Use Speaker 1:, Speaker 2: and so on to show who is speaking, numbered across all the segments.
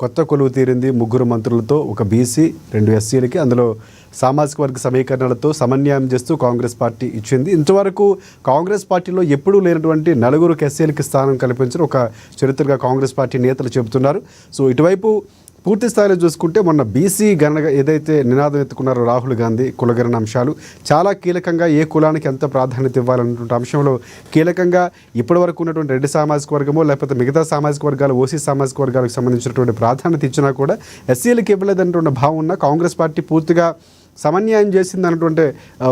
Speaker 1: కొత్త కొలువు తీరింది. 3 మంత్రులతో, ఒక బీసీ, 2 ఎస్సీలకి, అందులో సామాజిక వర్గ సమీకరణలతో సమన్వయం చేస్తూ కాంగ్రెస్ పార్టీ ఇచ్చింది. ఇంతవరకు కాంగ్రెస్ పార్టీలో ఎప్పుడూ లేనటువంటి 4 ఎస్సీలకి స్థానం కల్పించిన ఒక చరిత్రగా కాంగ్రెస్ పార్టీ నేతలు చెబుతున్నారు. సో ఇటువైపు పూర్తి స్థాయిలో చూసుకుంటే మొన్న బీసీ గణన ఏదైతే నినాదం ఎత్తుకున్నారో రాహుల్ గాంధీ, కులగణన అంశాలు చాలా కీలకంగా, ఏ కులానికి ఎంత ప్రాధాన్యత ఇవ్వాలన్నటువంటి అంశంలో కీలకంగా ఇప్పటివరకు ఉన్నటువంటి రెడ్డి సామాజిక వర్గమో లేకపోతే మిగతా సామాజిక వర్గాలు, ఓసీ సామాజిక వర్గాలకు సంబంధించినటువంటి ప్రాధాన్యత ఇచ్చినా కూడా ఎస్సీలకు ఇవ్వలేదన్నటువంటి భావం ఉన్న కాంగ్రెస్ పార్టీ పూర్తిగా సమన్యాయం చేసింది అన్నటువంటి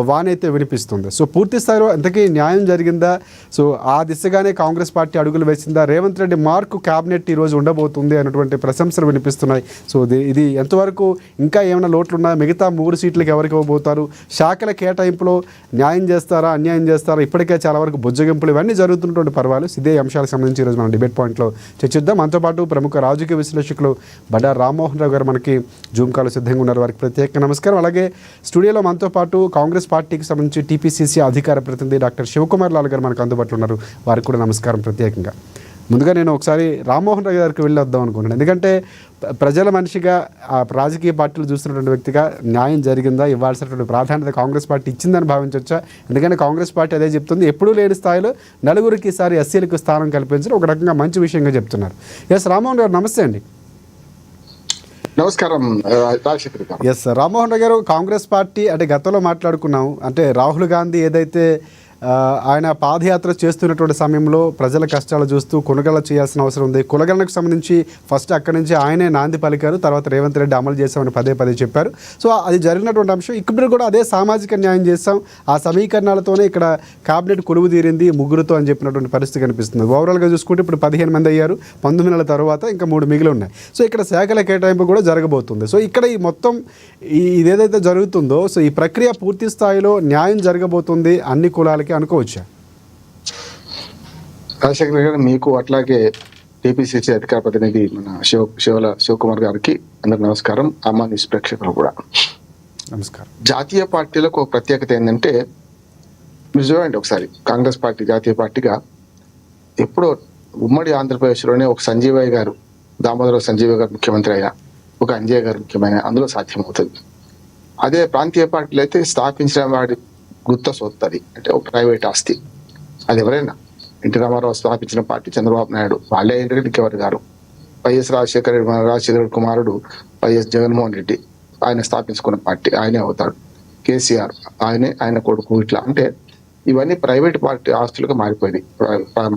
Speaker 1: వానైతే వినిపిస్తుంది. సో పూర్తి స్థాయిలో ఎంతకీ న్యాయం జరిగిందా? సో ఆ దిశగానే కాంగ్రెస్ పార్టీ అడుగులు వేసిందా? రేవంత్ రెడ్డి మార్కు క్యాబినెట్ ఈరోజు ఉండబోతుంది అన్నటువంటి ప్రశంసలు వినిపిస్తున్నాయి. సో ఇది ఎంతవరకు ఇంకా ఏమైనా లోట్లు ఉన్నాయా? మిగతా 3 సీట్లకు ఎవరికి ఇవ్వబోతారు? శాఖల కేటాయింపులో న్యాయం చేస్తారా, అన్యాయం చేస్తారా? ఇప్పటికే చాలా వరకు బుజ్జగింపులు ఇవన్నీ జరుగుతున్నటువంటి పర్వాలు. ఇదే అంశాలకు సంబంధించి ఈరోజు మనం డిబేట్ పాయింట్లో చర్చిద్దాం. మనతో పాటు ప్రముఖ రాజకీయ విశ్లేషకులు బడార్ రామ్మోహన్ రావు గారు మనకి జూమ్ కాల్ సిద్ధంగా ఉన్నారు. వారికి ప్రత్యేక నమస్కారం. అలాగే స్టూడియోలో మనతో పాటు కాంగ్రెస్ పార్టీకి సంబంధించి టీపీసీసీ అధికార ప్రతినిధి డాక్టర్ శివకుమార్ లాల్ గారు మనకు అందుబాటులో ఉన్నారు. వారికి కూడా నమస్కారం ప్రత్యేకంగా. ముందుగా నేను ఒకసారి రామ్మోహన్ రావు గారికి వెళ్ళొద్దాం అనుకుంటున్నాను. ఎందుకంటే ప్రజల మనిషిగా, రాజకీయ పార్టీలు చూస్తున్నటువంటి వ్యక్తిగా న్యాయం జరిగిందా, ఇవ్వాల్సినటువంటి ప్రాధాన్యత కాంగ్రెస్ పార్టీ ఇచ్చిందని భావించవచ్చా? ఎందుకంటే కాంగ్రెస్ పార్టీ అదే చెప్తుంది, ఎప్పుడూ లేని స్థాయిలో 4కి ఈసారి ఎస్సీలకు స్థానం కల్పించడం ఒక రకంగా మంచి విషయంగా చెప్తున్నారు. ఎస్ రామ్మోహన్ గారు నమస్తే అండి.
Speaker 2: నమస్కారం రాజశేఖర్ గారు.
Speaker 1: ఎస్ రామ్మోహన్ రావు గారు, కాంగ్రెస్ పార్టీ అంటే గతంలో మాట్లాడుకున్నాం, అంటే రాహుల్ గాంధీ ఏదైతే ఆయన పాదయాత్ర చేస్తున్నటువంటి సమయంలో ప్రజల కష్టాలు చూస్తూ కొనుగోలు చేయాల్సిన అవసరం ఉంది. కులగణనకు సంబంధించి ఫస్ట్ అక్కడి నుంచి ఆయనే నాంది పలికారు, తర్వాత రేవంత్ రెడ్డి అమలు చేశామని పదే చెప్పారు. సో అది జరిగినటువంటి అంశం. ఇప్పుడు కూడా అదే సామాజిక న్యాయం చేస్తాం, ఆ సమీకరణాలతోనే ఇక్కడ క్యాబినెట్ కొలువు తీరింది 3తో అని చెప్పినటువంటి పరిస్థితి కనిపిస్తుంది. ఓవరాల్గా చూసుకుంటే ఇప్పుడు 15 మంది అయ్యారు. 19 నెలల తర్వాత ఇంకా 3 మిగిలి ఉన్నాయి. సో ఇక్కడ శాఖల కేటాయింపు కూడా జరగబోతుంది. సో ఇక్కడ ఈ మొత్తం ఇదేదైతే జరుగుతుందో, సో ఈ ప్రక్రియ పూర్తి స్థాయిలో న్యాయం జరగబోతుంది అన్ని కులాలకి అనుకోవచ్చా?
Speaker 2: రాజశేఖర్ గారు, మీకు అట్లాగే టీపీసీసీ అధికార ప్రతినిధి మన శివకుమార్ గారికి అందరికి నమస్కారం. అమ్మా న్యూస్ ప్రేక్షకులు కూడా
Speaker 1: నమస్కారం.
Speaker 2: జాతీయ పార్టీలకు ఒక ప్రత్యేకత ఏంటంటే, మీరు చూడండి ఒకసారి, కాంగ్రెస్ పార్టీ జాతీయ పార్టీగా ఎప్పుడో ఉమ్మడి ఆంధ్రప్రదేశ్లోనే ఒక సంజీవయ్య గారు, దామోదర సంజీవయ్య గారు ముఖ్యమంత్రి అయినా, ఒక అంజయ్య గారు ముఖ్యమైన అందులో సాధ్యమవుతుంది. అదే ప్రాంతీయ పార్టీలు అయితే స్థాపించిన వాడి గుర్త సొత్తది, అంటే ఒక ప్రైవేట్ ఆస్తి. అది ఎవరైనా, ఎన్టీ రామారావు స్థాపించిన పార్టీ, చంద్రబాబు నాయుడు వాళ్ళే ఏంటంటే ఇంకెవరు గారు, వైఎస్ రాజశేఖర కుమారుడు వైఎస్ జగన్మోహన్ రెడ్డి ఆయన స్థాపించుకున్న పార్టీ ఆయనే అవుతాడు. కేసీఆర్ ఆయన కొడుకు, ఇట్లా అంటే ఇవన్నీ ప్రైవేట్ పార్టీ ఆస్తులుగా మారిపోయింది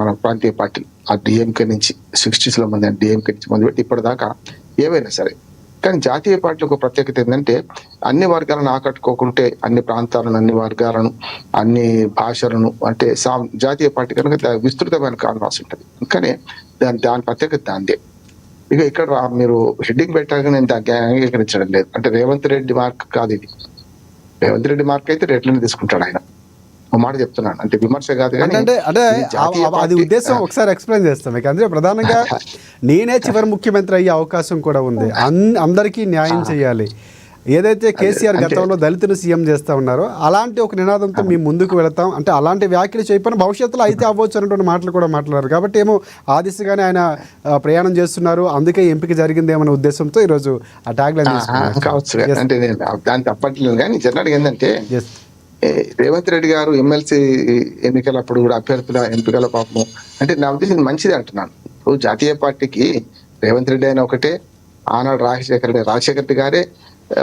Speaker 2: మన ప్రాంతీయ పార్టీలు. ఆ డిఎంకే నుంచి 60s మంది డిఎంకే నుంచి మొదలుపెట్టి ఇప్పటిదాకా ఏవైనా సరే. కానీ జాతీయ పార్టీలో ఒక ప్రత్యేకత ఏంటంటే, అన్ని వర్గాలను ఆకట్టుకోకుంటే, అన్ని ప్రాంతాలను, అన్ని వర్గాలను, అన్ని భాషలను, అంటే జాతీయ పార్టీ కనుక విస్తృతమైన కాన్వాస్ ఉంటుంది. కానీ దాని ప్రత్యేకత దాందే. ఇక ఇక్కడ మీరు హెడ్డింగ్ పెట్టాక నేను దానికి అంగీకరించడం లేదు. అంటే రేవంత్ రెడ్డి మార్క్ కాదు ఇది. రేవంత్ రెడ్డి మార్క్ అయితే రేట్లను తీసుకుంటాడు ఆయన. ఒక మాట చెప్తున్నాను, అంటే విమర్శ కాదు,
Speaker 1: అంటే అది ఉద్దేశం ఒకసారి ఎక్స్ప్లెయిన్ చేస్తాం మీకు. అందుకే ప్రధానంగా నేనే చివరి ముఖ్యమంత్రి అయ్యే అవకాశం కూడా ఉంది, అందరికీ న్యాయం చేయాలి. ఏదైతే కేసీఆర్ గతంలో దళితులు సీఎం చేస్తా ఉన్నారో అలాంటి ఒక నినాదంతో మేము ముందుకు వెళతాం, అంటే అలాంటి వ్యాఖ్యలు చేయకపోయినా భవిష్యత్తులో అయితే అవ్వచ్చు అనేటువంటి మాటలు కూడా మాట్లాడారు. కాబట్టి ఏమో ఆ దిశగానే ఆయన ప్రయాణం చేస్తున్నారు, అందుకే ఎంపిక జరిగిందేమన్న ఉద్దేశంతో ఈరోజు ఆ ట్యాగ్ లైన్
Speaker 2: కావచ్చు. అంటే దాన్ని తప్పట్లేదు, కానీ జనరల్ ఏంటంటే రేవంత్ రెడ్డి గారు ఎమ్మెల్సీ ఎన్నికలప్పుడు కూడా అభ్యర్థుల ఎంపికల పాపము, అంటే నా ఉద్దేశం మంచిది అంటున్నాను. ఇప్పుడు జాతీయ పార్టీకి రేవంత్ రెడ్డి అయినా ఒకటే, ఆనాడు రాజశేఖర రెడ్డి గారే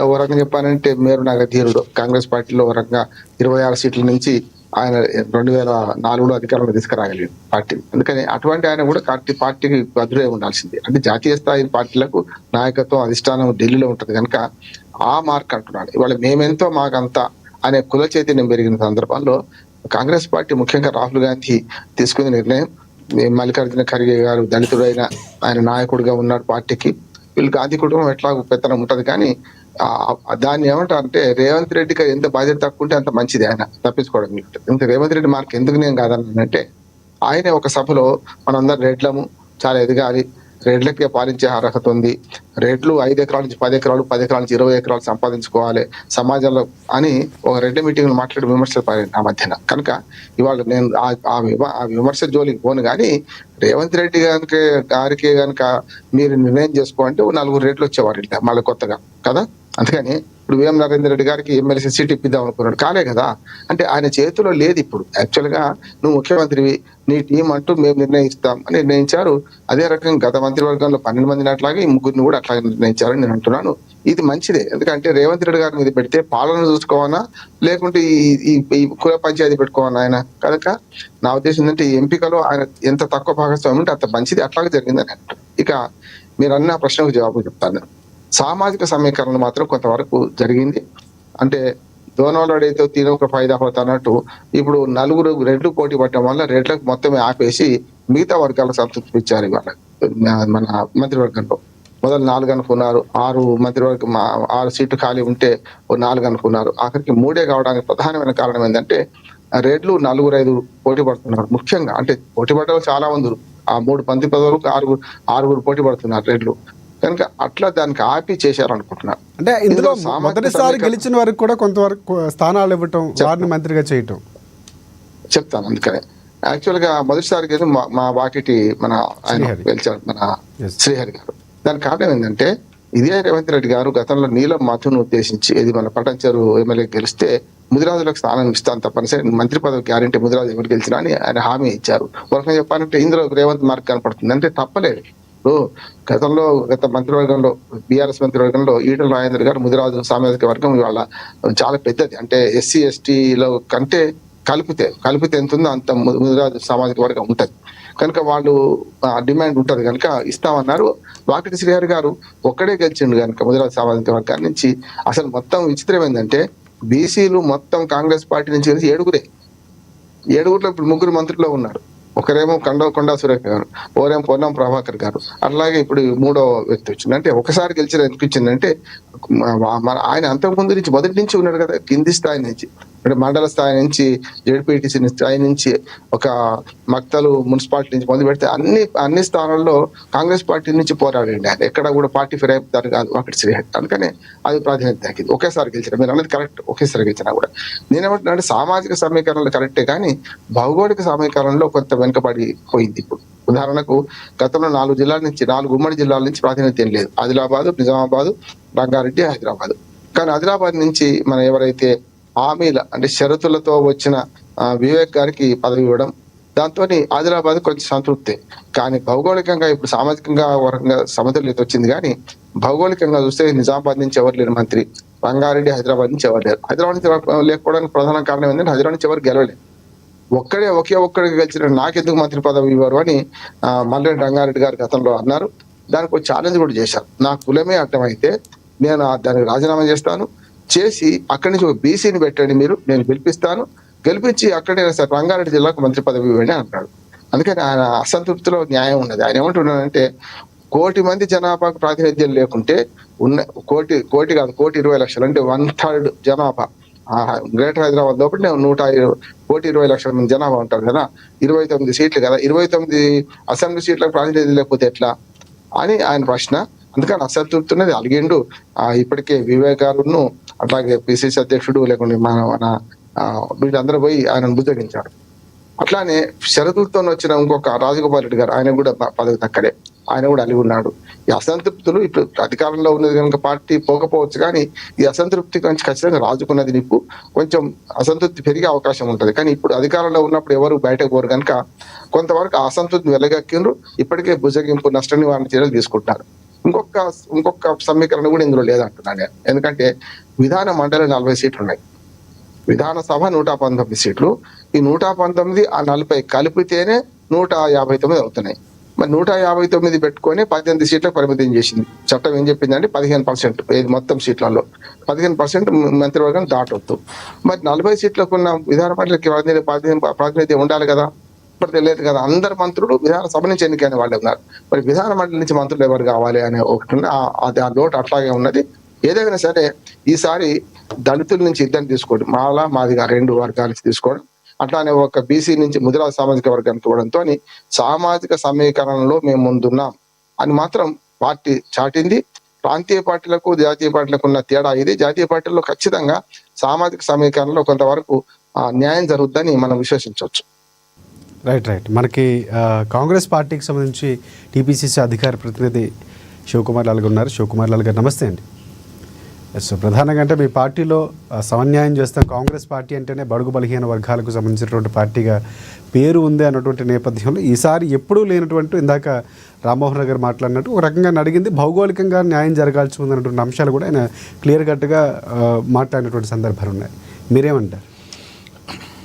Speaker 2: ఓ రకంగా చెప్పాలంటే మేరునగ ధీరుడు. కాంగ్రెస్ పార్టీలో ఓ రకంగా 26 సీట్ల నుంచి ఆయన 2004లో అధికారంలో తీసుకురాగలిగాడు పార్టీ. అందుకని అటువంటి ఆయన కూడా పార్టీకి భద్రుడే ఉండాల్సిందే. అంటే జాతీయ స్థాయి పార్టీలకు నాయకత్వం, అధిష్టానం ఢిల్లీలో ఉంటుంది కనుక ఆ మార్క్ అంటున్నాడు. ఇవాళ మేమెంతో మాకంతా అనే కుల చైతన్యం పెరిగిన సందర్భంలో కాంగ్రెస్ పార్టీ, ముఖ్యంగా రాహుల్ గాంధీ తీసుకున్న నిర్ణయం, మల్లికార్జున ఖర్గే గారు దళితుడైన ఆయన నాయకుడిగా ఉన్నాడు పార్టీకి, వీళ్ళు గాంధీ కుటుంబం ఎట్లా పెత్తనం ఉంటది. కానీ దాన్ని ఏమంటారంటే, రేవంత్ రెడ్డికి ఎంత బాధ్యత తక్కువ ఉంటే అంత మంచిది, ఆయన తప్పించుకోవడం. ఇంత రేవంత్ రెడ్డి మార్క్ ఎందుకు నేను కాదనంటే, ఆయనే ఒక సభలో మనందరం రెడ్లము చాలా ఎదగాలి, రెడ్లకే పాలించే అర్హత ఉంది, రెడ్లు 5 ఎకరాల నుంచి 10 ఎకరాలు, 10 ఎకరాల నుంచి 20 ఎకరాలు సంపాదించుకోవాలి సమాజంలో అని ఒక రెడ్డి మీటింగ్ మాట్లాడి విమర్శలు పారాయి ఆ మధ్యన. కనుక ఇవాళ నేను ఆ విమర్శ జోలికి పోను, కానీ రేవంత్ రెడ్డి గారికి కనుక మీరు నిర్ణయం చేసుకోవాలంటే 4 రెడ్లు వచ్చేవారు ఇంకా మళ్ళీ కొత్తగా కదా. అందుకని ఇప్పుడు వేం నరేందర్ రెడ్డి గారికి ఎమ్మెల్సీ సీట్ ఇప్పిద్దాం అనుకున్నాడు, కాలే కదా. అంటే ఆయన చేతిలో లేదు ఇప్పుడు. యాక్చువల్ గా నువ్వు ముఖ్యమంత్రివి, నీ టీం అంటూ మేము నిర్ణయిస్తాం అని నిర్ణయించారు. అదే రకంగా గత మంత్రివర్గంలో 12 మందిని అట్లాగే ఈ 3 కూడా అట్లాగే నిర్ణయించారని నేను అంటున్నాను. ఇది మంచిదే, ఎందుకంటే రేవంత్ రెడ్డి గారి మీద పెడితే పాలన చూసుకోవాలా లేకుంటే ఈ కుల పంచాయతీ పెట్టుకోవాలా ఆయన. కనుక నా ఉద్దేశం ఏంటంటే ఈ ఎంపికలో ఆయన ఎంత తక్కువ భాగస్వామ్యం ఉంటే అంత మంచిది. అట్లాగే జరిగిందని అంటారు. ఇక మీరు అన్న ప్రశ్నకు జవాబు చెప్తాను. సామాజిక సమీకరణ మాత్రం కొంతవరకు జరిగింది. అంటే దోనోళ్ళడైతే తీరు ఒక ఫైదా అవుతా అన్నట్టు ఇప్పుడు 4 రెడ్లు పోటీ పడటం వల్ల రెడ్లకు మొత్తమే ఆపేసి మిగతా వర్గాలకు సంతృప్తి ఇచ్చారు. ఇవాళ మన మంత్రివర్గంలో మొదలు 4 అనుకున్నారు, 6 మంత్రివర్గం 6 సీట్లు ఖాళీ ఉంటే 4 అనుకున్నారు, ఆఖరికి 3 కావడానికి ప్రధానమైన కారణం ఏంటంటే రెడ్లు 4-5 పోటీ పడుతున్నారు. ముఖ్యంగా అంటే పోటీ పడ్డ చాలా మంది, ఆ 3 మంత్రి పదవులకు 6 పోటీ పడుతున్నారు రెడ్లు. కనుక అట్లా దానికి ఆపి చేశారనుకుంటున్నారు.
Speaker 1: అంటే ఇందులో మొదటిసారి గెలిచిన వారికి కూడా కొంతవరకు స్థానాలు ఇవ్వటం, వారిని మంత్రిగా చేయటం
Speaker 2: చెప్తాను. అందుకనే యాక్చువల్ గా మొదటిసారి గెలిచి మా వాకిటి మన ఆయన గెలిచారు, మన శ్రీహరి గారు. దానికి కారణం ఏంటంటే ఇదే రేవంత్ రెడ్డి గారు గతంలో నీలం మధును ఉద్దేశించి ఇది మన పటంచెరు ఎమ్మెల్యే గెలిస్తే ముదిరాజులకు స్థానం ఇస్తాను తప్పనిసరి, మంత్రి పదవి గ్యారెంటీ ముదిరాజు ఎవరు గెలిచినా అని ఆయన హామీ ఇచ్చారు. ఒక చెప్పాలంటే ఇందులో రేవంత్ మార్క్ కనపడుతుంది. అంటే తప్పలేదు. గతంలో గత మంత్రివర్గంలో బీఆర్ఎస్ మంత్రివర్గంలో ఈటల రాజేందర్ గారు ముదిరాజు సామాజిక వర్గం ఇవాళ చాలా పెద్దది. అంటే ఎస్సీ ఎస్టీలో కంటే కలిపితే ఎంత ఉందో అంత ముదిరాజు సామాజిక వర్గం ఉంటది. కనుక వాళ్ళు డిమాండ్ ఉంటది కనుక ఇస్తామన్నారు. వాకిటి శ్రీహరి గారు ఒక్కడే గెలిచిండు కనుక ముదిరాజు సామాజిక వర్గాన్ని నుంచి. అసలు మొత్తం విచిత్రం ఏంటంటే బీసీలు మొత్తం కాంగ్రెస్ పార్టీ నుంచి కలిసి 7గురిలో ఇప్పుడు 3 మంత్రుల్లో ఉన్నారు. ఒకరేమో కొండా సురేఖ గారు, ఓరేమో పొన్నం ప్రభాకర్ గారు, అట్లాగే ఇప్పుడు 3వ వ్యక్తి వచ్చింది. అంటే ఒకసారి గెలిచిన అనిపించిందంటే ఆయన అంతకుముందు నుంచి మొదటి నుంచి ఉన్నాడు కదా, కింది స్థాయి నుంచి అంటే మండల స్థాయి నుంచి జెడ్పీటీసీ స్థాయి నుంచి ఒక మక్తలు మున్సిపాలిటీ నుంచి మొదలు పెడితే అన్ని స్థానాల్లో కాంగ్రెస్ పార్టీ నుంచి పోరాడండి ఆయన. ఎక్కడ కూడా పార్టీ ఫిరాయిపుతారు కాదు అక్కడ శ్రీహరి. అందుకనే అది ప్రాధాన్యత తగ్గింది. ఒకేసారి గెలిచిన మీరు అన్నది కరెక్ట్, ఒకేసారి గెలిచినా కూడా నేనేమంటున్నా సామాజిక సమీకరణలు కరెక్టే కానీ భౌగోళిక సమీకరణలో కొంత వెనుకబడి పోయింది. ఇప్పుడు ఉదాహరణకు గతంలో 4 ఉమ్మడి జిల్లాల నుంచి ప్రాధాన్యత ఏం లేదు. ఆదిలాబాద్, నిజామాబాద్, రంగారెడ్డి, హైదరాబాద్. కానీ ఆదిలాబాద్ నుంచి మనం ఎవరైతే హామీల అంటే షరతులతో వచ్చిన వివేక్ గారికి పదవి ఇవ్వడం, దాంతో ఆదిలాబాద్ కొంచెం సంతృప్తి. కానీ భౌగోళికంగా ఇప్పుడు సామాజికంగా వర్గంగా సమతుల్యత వచ్చింది. కానీ భౌగోళికంగా చూస్తే నిజామాబాద్ నుంచి ఎవరు లేరు మంత్రి, రంగారెడ్డి, హైదరాబాద్ నుంచి ఎవరు లేరు. హైదరాబాద్ నుంచి లేకపోవడానికి ప్రధాన కారణం ఏంటంటే హైదరాబాద్ నుంచి ఎవరు గెలవలేదు. ఒక్కడికి గెలిచిన నాకెందుకు మంత్రి పదవి ఇవ్వరు అని మల్లెడ్డి రంగారెడ్డి గారు గతంలో అన్నారు. దానికి ఒక ఛాలెంజ్ కూడా చేశారు. నా కులమే అర్థమైతే నేను దానికి రాజీనామా చేసి అక్కడి నుంచి ఒక బీసీని పెట్టండి మీరు, నేను గెలిపించి అక్కడే సార్ రంగారెడ్డి జిల్లాకు మంత్రి పదవి ఇవ్వండి అంటాడు. అందుకని ఆయన అసంతృప్తిలో న్యాయం ఉన్నది. ఆయన ఏమంటున్నాడంటే 1 కోటి మంది జనాభాకు ప్రాతినిధ్యం లేకుంటే కోటి కాదు 1,20,00,000 అంటే 1/3 జనాభా గ్రేటర్ హైదరాబాద్ లోపల 1,20,00,000 మంది జనాభా ఉంటారు కదా, 29 సీట్లు కదా, 29 అసెంబ్లీ సీట్లకు ప్రాతినిధ్యం లేకపోతే ఎట్లా అని ఆయన ప్రశ్న. అందుకని అసంతృప్తి ఉన్నది అలిగిండు. ఇప్పటికే వివేక్ గారును అట్లాగే పిసిసి అధ్యక్షుడు లేకుంటే మన వీళ్ళందరూ పోయి ఆయన బుద్ధగించారు. అట్లానే షరతులతో వచ్చిన ఇంకొక రాజగోపాల్ రెడ్డి గారు, ఆయన కూడా పదవి తక్కడే, ఆయన కూడా అలిగి ఉన్నాడు. ఈ అసంతృప్తులు ఇప్పుడు అధికారంలో ఉన్నది కనుక పార్టీ పోకపోవచ్చు, కానీ ఈ అసంతృప్తి నుంచి ఖచ్చితంగా రాజుకున్నది నీకు కొంచెం అసంతృప్తి పెరిగే అవకాశం ఉంటది. కానీ ఇప్పుడు అధికారంలో ఉన్నప్పుడు ఎవరు బయటకు పోరు కనుక కొంతవరకు ఆ అసంతృప్తిని వెలగక్కిండ్రు. ఇప్పటికే భుజగింపు నష్ట నివారణ చర్యలు తీసుకుంటున్నారు. ఇంకొక సమీకరణ కూడా ఇందులో లేదంటున్నాను నేను. ఎందుకంటే విధాన మండలి 40 సీట్లు ఉన్నాయి, విధానసభ 119 సీట్లు. ఈ 119 ఆ 40 కలిపితేనే 159 అవుతున్నాయి. మరి 159 పెట్టుకొని 18 సీట్లకు పరిమితం చేసింది చట్టం. ఏం చెప్పిందంటే 15% మొత్తం సీట్లలో 15% మంత్రివర్గం దాటొద్దు. మరి 40 సీట్లకు ఉన్న విధాన మండలికి ప్రాతినిధ్యం ఉండాలి కదా, ఇప్పుడు తెలియదు కదా. అందరు మంత్రులు విధానసభ నుంచి ఎన్నికైన వాళ్ళే ఉన్నారు. మరి విధాన మండలి నుంచి మంత్రులు ఎవరు కావాలి అనే ఒకటి ఆ లోటు అట్లాగే ఉన్నది. ఏదైనా సరే ఈసారి దళితుల నుంచి 2 తీసుకోండి, మాదిగా 2 వర్గాల నుంచి తీసుకోవడం, అట్లానే ఒక బీసీ నుంచి ముదిరాజు సామాజిక వర్గానికి ఇవ్వడంతో సామాజిక సమీకరణలో మేము ముందున్నాం. అని మాత్రం పార్టీ చాటింది. ప్రాంతీయ పార్టీలకు జాతీయ పార్టీలకు ఉన్న తేడా ఇది. జాతీయ పార్టీల్లో ఖచ్చితంగా సామాజిక సమీకరణలో కొంతవరకు న్యాయం జరుగుద్దని మనం విశ్వసించవచ్చు.
Speaker 1: రైట్ మనకి కాంగ్రెస్ పార్టీకి సంబంధించి టీపీసీసీ అధికార ప్రతినిధి శివకుమార్ లాల్ గారు ఉన్నారు. శివకుమార్ లాల్ గారు నమస్తే అండి. సో ప్రధానంగా అంటే మీ పార్టీలో సమన్యాయం చేస్తాం, కాంగ్రెస్ పార్టీ అంటేనే బడుగు బలహీన వర్గాలకు సంబంధించినటువంటి పార్టీగా పేరు ఉంది అన్నటువంటి నేపథ్యంలో ఈసారి ఎప్పుడూ లేనటువంటి, ఇందాక రామ్మోహన్ రావు గారు మాట్లాడినట్టు ఒక రకంగా అడిగింది భౌగోళికంగా న్యాయం జరగాల్సి ఉందన్నటువంటి అంశాలు కూడా ఆయన క్లియర్ కట్గా మాట్లాడినటువంటి సందర్భాలు ఉన్నాయి. మీరేమంటారు?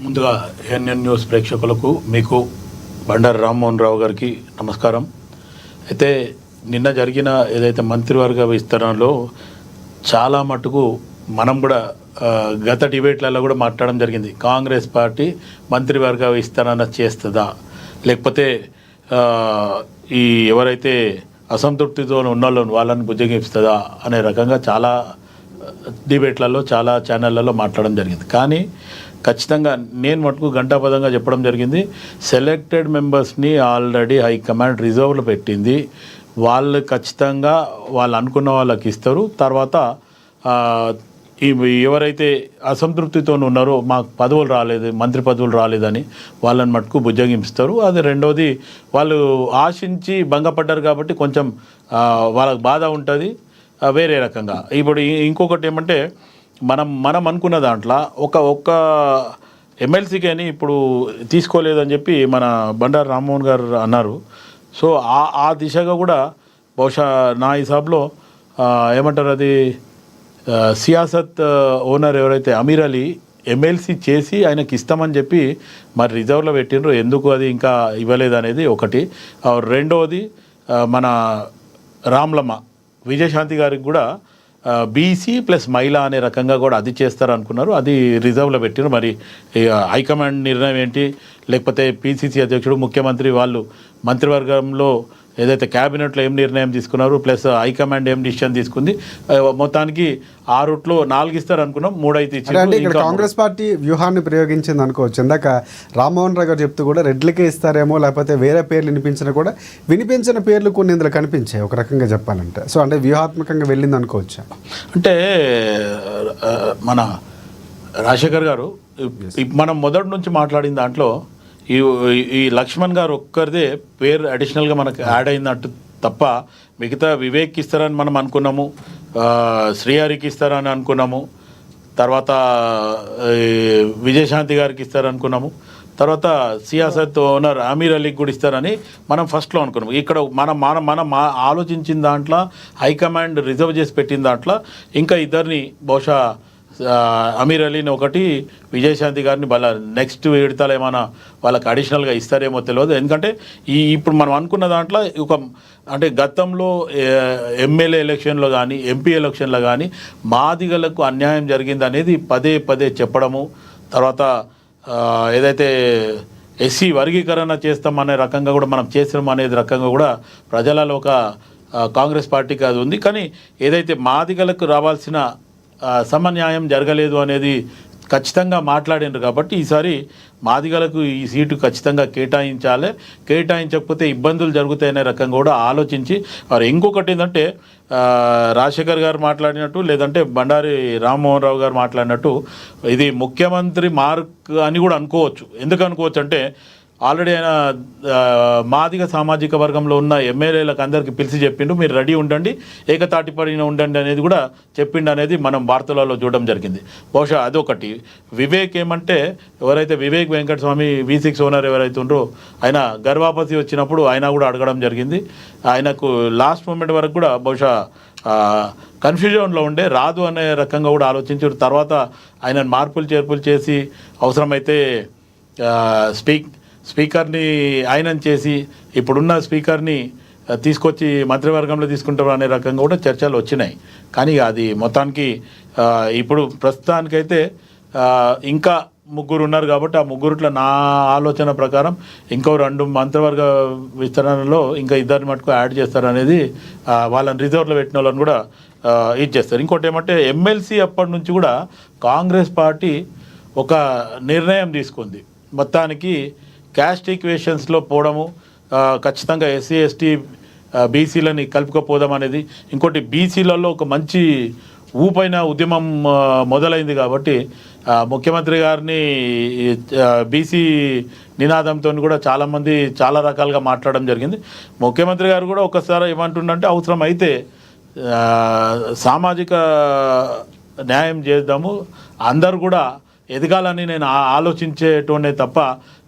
Speaker 3: ముందుగా ఏఎన్ఎన్ న్యూస్ ప్రేక్షకులకు, మీకు బండారు రామ్మోహన్ రావు గారికి నమస్కారం. అయితే నిన్న జరిగిన ఏదైతే మంత్రివర్గ విస్తరణలో చాలా మటుకు మనం కూడా గత డిబేట్లలో కూడా మాట్లాడడం జరిగింది. కాంగ్రెస్ పార్టీ మంత్రివర్గ విస్తరణ చేస్తుందా, లేకపోతే ఈ ఎవరైతే అసంతృప్తితో ఉన్న వాళ్ళని బుజ్జగిస్తుందా అనే రకంగా చాలా డిబేట్లలో చాలా ఛానళ్లలో మాట్లాడడం జరిగింది. కానీ ఖచ్చితంగా నేను మటుకు గంటాపదంగా చెప్పడం జరిగింది. సెలెక్టెడ్ మెంబర్స్ని ఆల్రెడీ హైకమాండ్ రిజర్వ్లో పెట్టింది. వాళ్ళు ఖచ్చితంగా వాళ్ళు అనుకున్న వాళ్ళకి ఇస్తారు. తర్వాత ఎవరైతే అసంతృప్తితో ఉన్నారో మాకు పదవులు రాలేదు, మంత్రి పదవులు రాలేదని వాళ్ళని మటుకు బుజ్జగింపుస్తారు. అది రెండోది, వాళ్ళు ఆశించి భంగపడ్డారు కాబట్టి కొంచెం వాళ్ళకి బాధ ఉంటుంది వేరే రకంగా. ఇప్పుడు ఇంకొకటి ఏమంటే మనం అనుకున్న దాంట్లో ఒక్క ఎమ్మెల్సీకి అని ఇప్పుడు తీసుకోలేదని చెప్పి మన బండారు రామ్మోహన్ గారు అన్నారు. సో ఆ దిశగా కూడా బహుశా నా హిసాబ్లో ఏమంటారు, అది సియాసత్ ఓనర్ ఎవరైతే అమీర్ అలీ ఎమ్మెల్సీ చేసి ఆయనకి ఇస్తామని చెప్పి మరి రిజర్వ్లో పెట్టినరు. ఎందుకు అది ఇంకా ఇవ్వలేదు అనేది ఒకటి. రెండవది, మన రామ్లమ్మ విజయశాంతి గారికి కూడా బీసీ ప్లస్ మహిళ అనే రకంగా కూడా అది చేస్తారు అనుకున్నారు. అది రిజర్వ్లో పెట్టినారు. మరి హైకమాండ్ నిర్ణయం ఏంటి, లేకపోతే పీసీసీ అధ్యక్షుడు, ముఖ్యమంత్రి వాళ్ళు మంత్రివర్గంలో ఏదైతే క్యాబినెట్లో ఏం నిర్ణయం తీసుకున్నారు, ప్లస్ హైకమాండ్ ఏం డిసిషన్ తీసుకుంది, మొత్తానికి 6 4 ఇస్తారు అనుకున్నాం, 3 అయితే
Speaker 1: ఇచ్చారు. ఇక్కడ కాంగ్రెస్ పార్టీ వ్యూహాన్ని ప్రయోగించింది అనుకోవచ్చు. ఇందాక రామ్మోహన్ రావు గారు చెప్తూ కూడా రెడ్లకే ఇస్తారేమో, లేకపోతే వేరే పేర్లు వినిపించినా కూడా వినిపించిన పేర్లు కొన్ని ఇందులో కనిపించాయి ఒక రకంగా చెప్పాలంటే. సో అంటే వ్యూహాత్మకంగా వెళ్ళింది అనుకోవచ్చు.
Speaker 3: అంటే మన రాజశేఖర్ గారు మనం మొదటి నుంచి మాట్లాడిన దాంట్లో ఈ లక్ష్మణ్ గారు ఒక్కరిదే పేరు అడిషనల్గా మనకు యాడ్ అయినట్టు తప్ప మిగతా వివేక్ ఇస్తారని మనం అనుకున్నాము, శ్రీహరికి ఇస్తారని అనుకున్నాము, తర్వాత విజయశాంతి గారికి ఇస్తారనుకున్నాము, తర్వాత సియాసత్ ఓనర్ అమీర్ అలీకి కూడా ఇస్తారని మనం ఫస్ట్లో అనుకున్నాము. ఇక్కడ మనం ఆలోచించిన దాంట్లో హైకమాండ్ రిజర్వ్ చేసి పెట్టిన దాంట్లో ఇంకా ఇద్దరిని బహుశా అమీర్ అలీని ఒకటి, విజయశాంతి గారిని నెక్స్ట్ విడతలు ఏమైనా వాళ్ళకి అడిషనల్గా ఇస్తారేమో తెలియదు. ఎందుకంటే ఇప్పుడు మనం అనుకున్న దాంట్లో అంటే గతంలో ఎమ్మెల్యే ఎలక్షన్లో కానీ ఎంపీ ఎలక్షన్లో కానీ మాదిగలకు అన్యాయం జరిగింది అనేది పదే చెప్పడము, తర్వాత ఏదైతే ఎస్సీ వర్గీకరణ చేస్తామనే రకంగా కూడా మనం చేసినాం అనేది రకంగా కూడా ప్రజలలో ఒక కాంగ్రెస్ పార్టీకి అది ఉంది. కానీ ఏదైతే మాదిగలకు రావాల్సిన సమన్యాయం జరగలేదు అనేది ఖచ్చితంగా మాట్లాడినారు. కాబట్టి ఈసారి మాదిగలకు ఈ సీటు ఖచ్చితంగా కేటాయించాలి, కేటాయించకపోతే ఇబ్బందులు జరుగుతాయనే రకంగా కూడా ఆలోచించి, మరి ఇంకొకటి ఏంటంటే రాజశేఖర్ గారు మాట్లాడినట్టు, లేదంటే బండారి రామ్మోహన్ రావు గారు మాట్లాడినట్టు ఇది ముఖ్యమంత్రి మార్క్ అని కూడా అనుకోవచ్చు. ఎందుకు అనుకోవచ్చు అంటే ఆల్రెడీ ఆయన మాదిగ సామాజిక వర్గంలో ఉన్న ఎమ్మెల్యేలకు అందరికీ పిలిచి చెప్పిండు, మీరు రెడీ ఉండండి, ఏకతాటిపడిన ఉండండి అనేది కూడా చెప్పిండు అనేది మనం వార్తలలో చూడడం జరిగింది. బహుశా అదొకటి. వివేక్ ఏమంటే ఎవరైతే వివేక్ వెంకటస్వామి V6 ఓనర్ ఎవరైతే ఉన్నారో ఆయన గర్వాపసి వచ్చినప్పుడు ఆయన కూడా అడగడం జరిగింది. ఆయనకు లాస్ట్ మూమెంట్ వరకు కూడా బహుశా కన్ఫ్యూజన్లో ఉండే రాదు అనే రకంగా కూడా ఆలోచించారు. తర్వాత ఆయన మార్పులు చేర్పులు చేసి అవసరమైతే స్పీకర్ని ఆయనను చేసి ఇప్పుడున్న స్పీకర్ని తీసుకొచ్చి మంత్రివర్గంలో తీసుకుంటారు అనే రకంగా కూడా చర్చలు వచ్చినాయి. కానీ అది మొత్తానికి ఇప్పుడు ప్రస్తుతానికైతే ఇంకా 3 ఉన్నారు కాబట్టి ఆ 3 నా ఆలోచన ప్రకారం ఇంకో 2 మంత్రివర్గ విస్తరణలో ఇంకా 2 మటుకు యాడ్ చేస్తారనేది, వాళ్ళని రిజర్వ్లో పెట్టిన వాళ్ళని కూడా ఇది చేస్తారు. ఇంకోటి ఏమంటే ఎమ్మెల్సీ అప్పటి నుంచి కూడా కాంగ్రెస్ పార్టీ ఒక నిర్ణయం తీసుకుంది, మొత్తానికి క్యాస్ట్ ఈక్వేషన్స్లో పోవడము, ఖచ్చితంగా ఎస్సీ ఎస్టీ బీసీలని కలుపుకపోదాం అనేది. ఇంకోటి బీసీలలో ఒక మంచి ఊపైన ఉద్యమం మొదలైంది కాబట్టి ముఖ్యమంత్రి గారిని బీసీ నినాదంతో కూడా చాలామంది చాలా రకాలుగా మాట్లాడడం జరిగింది. ముఖ్యమంత్రి గారు కూడా ఒకసారి ఏమంటుండంటే అవసరం అయితే సామాజిక న్యాయం చేద్దాము, అందరు కూడా ఎదగాలని నేను ఆలోచించేటోనే తప్ప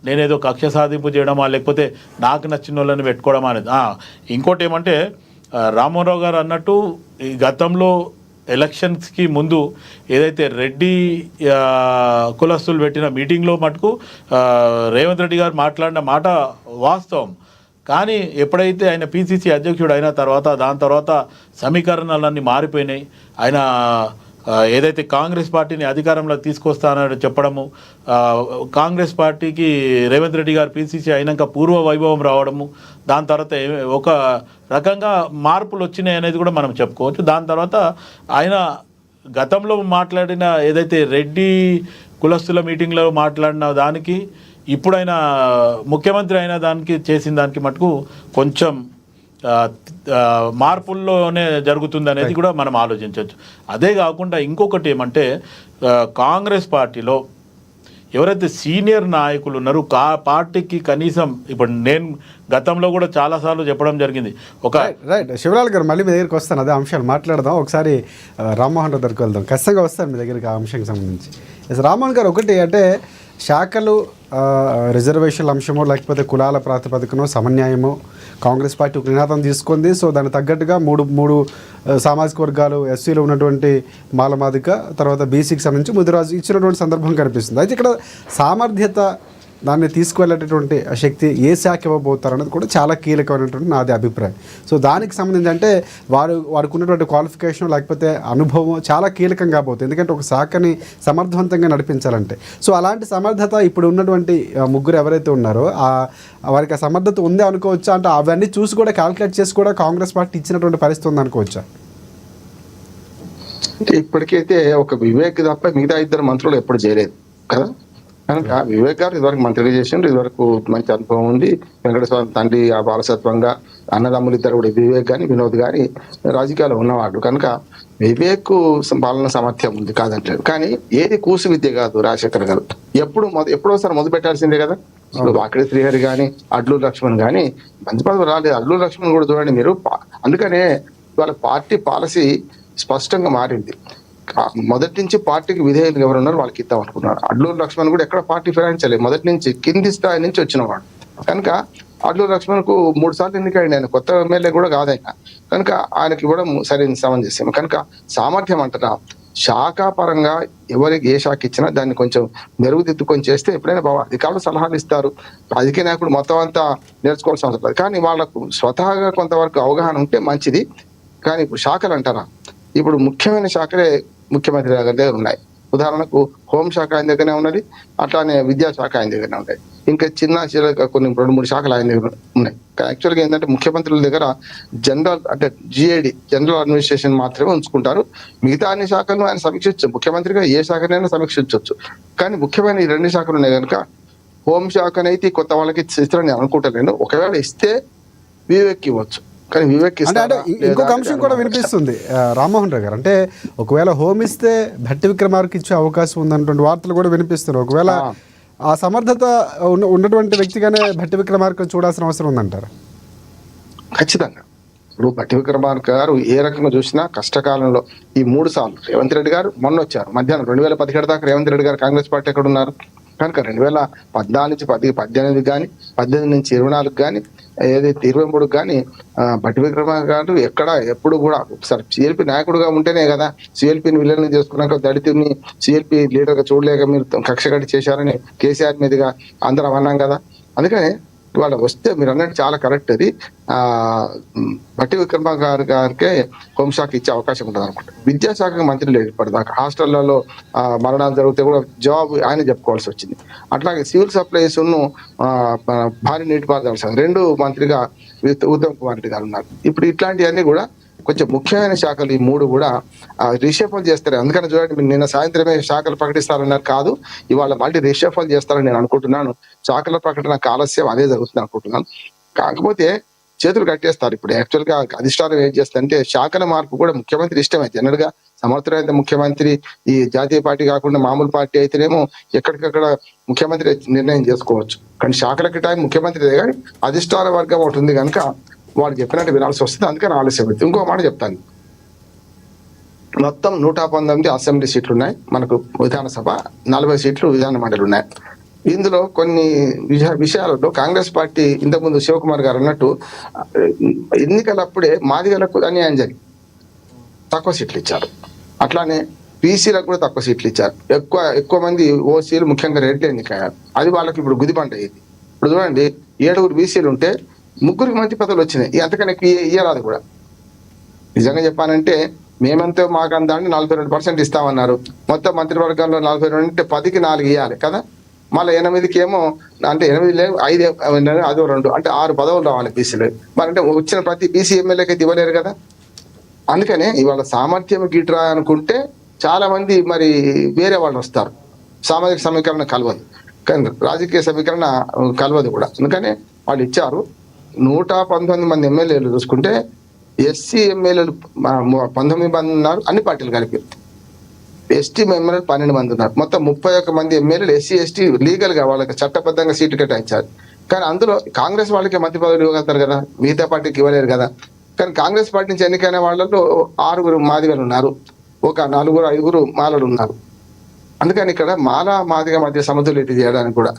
Speaker 3: నేనేదో కక్ష సాధింపు చేయడమా లేకపోతే నాకు నచ్చిన వాళ్ళని పెట్టుకోవడమా అనేది. ఇంకోటి ఏమంటే రామ్మోహన్ రావు గారు అన్నట్టు ఈ గతంలో ఎలక్షన్స్కి ముందు ఏదైతే రెడ్డి కులస్తులు పెట్టిన మీటింగ్లో మటుకు రేవంత్ రెడ్డి గారు మాట్లాడిన మాట వాస్తవం. కానీ ఎప్పుడైతే ఆయన పిసిసి అధ్యక్షుడు అయిన తర్వాత దాని తర్వాత సమీకరణలన్నీ మారిపోయినాయి. ఆయన ఏదైతే కాంగ్రెస్ పార్టీని అధికారంలో తీసుకొస్తానని చెప్పడము, కాంగ్రెస్ పార్టీకి రేవంత్ రెడ్డి గారు పిసిసి అయినాక పూర్వ వైభవం రావడము, దాని తర్వాత ఒక రకంగా మార్పులు వచ్చినాయి అనేది కూడా మనం చెప్పుకోవచ్చు. దాని తర్వాత ఆయన గతంలో మాట్లాడిన ఏదైతే రెడ్డి కులస్తుల మీటింగ్లో మాట్లాడిన దానికి ఇప్పుడైనా ముఖ్యమంత్రి అయిన దానికి చేసిన దానికి మటుకు కొంచెం మార్పుల్లోనే జరుగుతుంది అనేది కూడా మనం ఆలోచించవచ్చు. అదే కాకుండా ఇంకొకటి ఏమంటే కాంగ్రెస్ పార్టీలో ఎవరైతే సీనియర్ నాయకులు ఉన్నారో పార్టీకి కనీసం ఇప్పుడు నేను గతంలో కూడా చాలాసార్లు చెప్పడం జరిగింది. ఒక
Speaker 1: రైట్ శివలాల్ గారు మళ్ళీ మీ దగ్గరికి వస్తాను, అదే అంశాలు మాట్లాడదాం. ఒకసారి రామ్మోహన్ రావు దగ్గరికి వెళ్దాం, ఖచ్చితంగా వస్తాను మీ దగ్గరికి ఆ అంశానికి సంబంధించి. రామ్మోహన్ గారు, ఒకటి అంటే శాఖలు రిజర్వేషన్ల అంశమో లేకపోతే కులాల ప్రాతిపదికనో సమన్యాయమో కాంగ్రెస్ పార్టీ ఒక నినాదం తీసుకుంది. సో దానికి తగ్గట్టుగా మూడు సామాజిక వర్గాలు ఎస్సీలో ఉన్నటువంటి మాలమాదిక, తర్వాత బీసీకి సంబంధించి ముదిరాజు ఇచ్చినటువంటి సందర్భం కనిపిస్తుంది. అయితే ఇక్కడ సామర్థ్యత, దాన్ని తీసుకువెళ్ళేటటువంటి శక్తి ఏ శాఖ ఇవ్వబోతారు అనేది కూడా చాలా కీలకమైనటువంటి నాది అభిప్రాయం. సో దానికి సంబంధించి అంటే వారికి ఉన్నటువంటి క్వాలిఫికేషన్ లేకపోతే అనుభవం చాలా కీలకం కాబోతుంది, ఎందుకంటే ఒక శాఖని సమర్థవంతంగా నడిపించాలంటే. సో అలాంటి సమర్థత ఇప్పుడు ఉన్నటువంటి ముగ్గురు ఎవరైతే ఉన్నారో వారికి ఆ సమర్థత ఉందే అనుకోవచ్చా? అంటే అవన్నీ చూసి కూడా క్యాల్కులేట్ చేసి కూడా కాంగ్రెస్ పార్టీ ఇచ్చినటువంటి పరిస్థితి ఉంది అనుకోవచ్చా?
Speaker 2: అంటే ఇప్పటికైతే ఒక వివేక్ తప్ప మిగతా ఇద్దరు మంత్రులు ఎప్పుడు చేయలేదు కదా. కనుక వివేక్ గారు ఇదివరకు మంత్రిగా చేసిండ్రు, ఇదివరకు మంచి అనుభవం ఉంది. వెంకటేశ్వర తండ్రి ఆ వారసత్వంగా అన్నదమ్ములు ఇద్దరు కూడా వివేక్ కానీ వినోద్ కానీ రాజకీయాల్లో ఉన్నవాడు. కనుక వివేక్ పాలన సామర్థ్యం ఉంది, కాదంటలేదు. కానీ ఏది కూసు విద్య కాదు. రాజశేఖర్ గారు ఎప్పుడోసారి మొదలు పెట్టాల్సిందే కదా. ఇప్పుడు వాకిడి శ్రీహరి కానీ అడ్లూరు లక్ష్మణ్ కానీ మంచి పదవి రాలేదు. అడ్లూరు లక్ష్మణ్ కూడా చూడండి మీరు. అందుకనే వాళ్ళ పార్టీ పాలసీ స్పష్టంగా మారింది. మొదటి నుంచి పార్టీకి విధేయులు ఎవరున్నారు వాళ్ళకి ఇద్దాం అనుకున్నారు. అడ్లూరు లక్ష్మణ్ కూడా ఎక్కడ పార్టీ ఫిరాయించలేదు, మొదటి నుంచి కింది స్థాయి నుంచి వచ్చినవాడు. కనుక అడ్లూరు లక్ష్మణ్కు 3 సార్లు ఎన్నికైంది, ఆయన కొత్త ఎమ్మెల్యే కూడా కాదైనా. కనుక ఆయనకి ఇవ్వడం సరైన సమంజసం. కనుక సామర్థ్యం అంటారా, శాఖాపరంగా ఎవరికి ఏ శాఖ ఇచ్చినా దాన్ని కొంచెం మెరుగుదిద్దుకొని చేస్తే ఎప్పుడైనా బాగా అధికారులు సలహాలు ఇస్తారు. రాజకీయ నాయకుడు మొత్తం అంతా నేర్చుకోవాల్సిన అవసరం లేదు, కానీ వాళ్ళకు స్వతహాగా కొంతవరకు అవగాహన ఉంటే మంచిది. కానీ ఇప్పుడు శాఖలు అంటారా, ఇప్పుడు ముఖ్యమైన శాఖలే ముఖ్యమంత్రి దగ్గర ఉన్నాయి. ఉదాహరణకు హోంశాఖ ఆయన దగ్గరనే ఉన్నది, అట్లానే విద్యాశాఖ ఆయన దగ్గరనే ఉన్నాయి. ఇంకా చిన్న కొన్ని 2-3 శాఖలు ఆయన దగ్గర ఉన్నాయి. యాక్చువల్గా ఏంటంటే ముఖ్యమంత్రుల దగ్గర జనరల్ అంటే GAD జనరల్ అడ్మినిస్ట్రేషన్ మాత్రమే ఉంచుకుంటారు. మిగతా అన్ని శాఖలను ఆయన సమీక్షించు, ముఖ్యమంత్రిగా ఏ శాఖనైనా సమీక్షించవచ్చు. కానీ ముఖ్యమైన ఈ 2 శాఖలు ఉన్నాయి కనుక హోంశాఖనైతే కొత్త వాళ్ళకి ఇస్తారని నేను అనుకుంటలేను. ఒకవేళ ఇస్తే వివేక్ ఇవ్వచ్చు, కానీ వివేక్
Speaker 1: అంటే ఇంకొక అంశం కూడా వినిపిస్తుంది రామ్మోహన్ రావు గారు. అంటే ఒకవేళ హోమ్ ఇస్తే భట్టి విక్రమార్కి ఇచ్చే అవకాశం ఉందన్నటువంటి వార్తలు కూడా వినిపిస్తున్నారు. ఒకవేళ ఆ సమర్థత ఉన్నటువంటి వ్యక్తిగానే భట్టి విక్రమార్క చూడాల్సిన అవసరం ఉందంటారా?
Speaker 2: ఖచ్చితంగా. ఇప్పుడు భట్టి విక్రమార్క గారు ఏ రకంగా చూసినా కష్టకాలంలో ఈ 3 సార్లు రేవంత్ రెడ్డి గారు మొన్న వచ్చారు. మధ్యాహ్నం 2017 దాకా రేవంత్ రెడ్డి గారు కాంగ్రెస్ పార్టీ ఎక్కడ ఉన్నారు? కనుక 2014 నుంచి 18 కానీ 18 నుంచి 24 కానీ ఏదైతే 23 కానీ భట్టి విక్రమార్క గారు ఎప్పుడు కూడా ఒకసారి సిఎల్పి నాయకుడుగా ఉంటేనే కదా సిఎల్పిని విలీనం చేసుకున్నాక దళితుని సిఎల్పి లీడర్ గా చూడలేక మీరు కక్ష కట్టి చేశారని కేసీఆర్ మీదుగా అందరం అన్నాం కదా. అందుకని ఇవాళ వస్తే మీరు అన్నట్టు చాలా కరెక్ట్. అది భట్టి విక్రమార్క గారికే హోంశాఖ ఇచ్చే అవకాశం ఉంటుంది అనుకుంటా. విద్యాశాఖకు మంత్రి లేదు ఇప్పటిదాకా. హాస్టళ్లలో మరణాలు జరిగితే కూడా జవాబు ఆయన చెప్పుకోవాల్సి వచ్చింది. అట్లాగే సివిల్ సప్లైస్ భారీ నీటిపారుదల శాఖ 2 మంత్రిగా ఉత్తమ్ కుమార్ రెడ్డి గారు ఉన్నారు. ఇప్పుడు ఇట్లాంటివన్నీ కూడా కొంచెం ముఖ్యమైన శాఖలు ఈ 3 కూడా రిషఫల్ చేస్తారు. అందుకని చూడండి, మీరు నిన్న సాయంత్రమే శాఖలు ప్రకటిస్తారన్నారు, కాదు ఇవాళ మళ్ళీ రిషఫల్ చేస్తారని నేను అనుకుంటున్నాను. శాఖల ప్రకటన ఆలస్యం అదే జరుగుతుంది అనుకుంటున్నాను. కాకపోతే చేతులు కట్టేస్తారు. ఇప్పుడు యాక్చువల్ గా అధిష్టానం ఏం చేస్తుందంటే శాఖల మార్పు కూడా ముఖ్యమంత్రి ఇష్టమే. జనరల్ గా సమర్థులైన ముఖ్యమంత్రి ఈ జాతీయ పార్టీ కాకుండా మామూలు పార్టీ అయితేనేమో ఎక్కడికక్కడ ముఖ్యమంత్రి నిర్ణయం చేసుకోవచ్చు. కానీ శాఖల కేటాయి ముఖ్యమంత్రిదే, కానీ అధిష్టాన వర్గం ఒకటి ఉంది కనుక వాడు చెప్పినట్టు వినాల్సి వస్తుంది. అందుకని ఆలస్యం అవుతుంది. ఇంకో మాట చెప్తాను, మొత్తం 119 అసెంబ్లీ సీట్లు ఉన్నాయి మనకు, విధానసభ 40 సీట్లు విధాన మండలి ఉన్నాయి. ఇందులో కొన్ని విషయాలలో కాంగ్రెస్ పార్టీ ఇంతకుముందు శివకుమార్ గారు అన్నట్టు ఎన్నికలప్పుడే మాదిగలకు అన్యాయం జరిగింది, తక్కువ సీట్లు ఇచ్చారు. అట్లానే బీసీలకు కూడా తక్కువ సీట్లు ఇచ్చారు. ఎక్కువ మంది ఓసీలు ముఖ్యంగా రెడ్లు ఎన్నికయ్యారు. అది వాళ్ళకి ఇప్పుడు గుదిబండ అయ్యింది. ఇప్పుడు చూడండి, 7 బీసీలు ఉంటే 3 మంత్రి పదవులు వచ్చినాయి. అంతకన్నా ఇయ్యరాదు కూడా. నిజంగా చెప్పానంటే మేమంతా మాకు అందాన్ని 42% ఇస్తామన్నారు. మొత్తం మంత్రివర్గంలో 42 అంటే 10కి 4 ఇవ్వాలి కదా. మళ్ళీ 8కి ఏమో అంటే 8 లేవు, 5 అదో 2 అంటే 6 పదవులు రావాలి బీసీలు. మరి అంటే వచ్చిన ప్రతి బీసీ ఎమ్మెల్యేకి అయితే ఇవ్వలేరు కదా. అందుకనే ఇవాళ సామర్థ్యం గిట్రా అనుకుంటే చాలా మంది మరి వేరే వాళ్ళు వస్తారు. సామాజిక సమీకరణ కలవదు, కానీ రాజకీయ సమీకరణ కలవదు కూడా. అందుకనే వాళ్ళు ఇచ్చారు. 119 మంది ఎమ్మెల్యేలు చూసుకుంటే ఎస్సీ ఎమ్మెల్యేలు 19 మంది ఉన్నారు, అన్ని పార్టీలు కలిపి. ఎస్టీ ఎమ్మెల్యేలు 12 మంది ఉన్నారు. మొత్తం 31 మంది ఎమ్మెల్యేలు ఎస్సీ ఎస్టీ లీగల్ గా వాళ్ళకి చట్టబద్ధంగా సీటు కేటాయించారు. కానీ అందులో కాంగ్రెస్ వాళ్ళకి మంత్రి పదవులు ఇవ్వగలుగుతారు కదా, మిగతా పార్టీకి ఇవ్వలేరు కదా. కానీ కాంగ్రెస్ పార్టీ నుంచి ఎన్నికైన వాళ్ళలో 6 మాదిగలు ఉన్నారు, ఒక 4-5 మాలలు ఉన్నారు. అందుకని ఇక్కడ మాల మాదిగ మధ్య సమతుల్యత చేయడానికి కూడా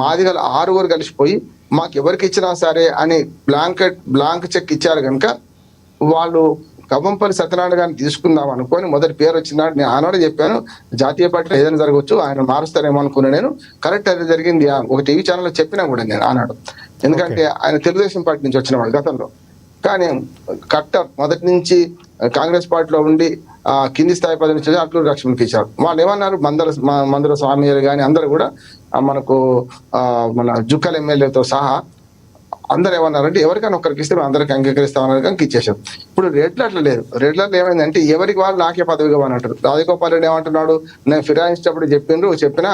Speaker 2: మాదిగలు 6 కలిసిపోయి మాకు ఎవరికి ఇచ్చినా సరే అని బ్లాంక్ చెక్ ఇచ్చారు కనుక వాళ్ళు కవ్వంపల్లి సత్యనారాయణ గారిని తీసుకుందాం అనుకొని మొదటి పేరు వచ్చినాడు. నేను ఆనాడే చెప్పాను, జాతీయ పార్టీలో ఏదైనా జరగవచ్చు, ఆయన మారుస్తారేమో అనుకున్నా. నేను కరెక్ట్ అది జరిగింది. ఒక టీవీ ఛానల్లో చెప్పినా కూడా నేను ఆనాడు, ఎందుకంటే ఆయన తెలుగుదేశం పార్టీ నుంచి వచ్చిన వాడు గతంలో. కానీ కట్టర్ మొదటి నుంచి కాంగ్రెస్ పార్టీలో ఉండి కింది స్థాయి పదవి నుంచి అట్లూరి లక్ష్మణ్కి ఇచ్చారు. వాళ్ళు ఏమన్నారు, మందర స్వామి కానీ అందరూ కూడా మనకు మన జుక్కల ఎమ్మెల్యేతో సహా అందరు ఏమన్నారంటే ఎవరికైనా ఒక్కరికి ఇస్తే మేము అందరికి అంగీకరిస్తామన్నారు, కానీ ఇచ్చేసాం. ఇప్పుడు రెడ్లు అట్లా లేదు. రెడ్లలో ఏమైందంటే ఎవరికి వాళ్ళు నాకే పదవిగా అంటారు. రాజగోపాల్ రెడ్డి ఏమంటున్నాడు, నేను ఫిరాయించేటప్పుడు చెప్పినా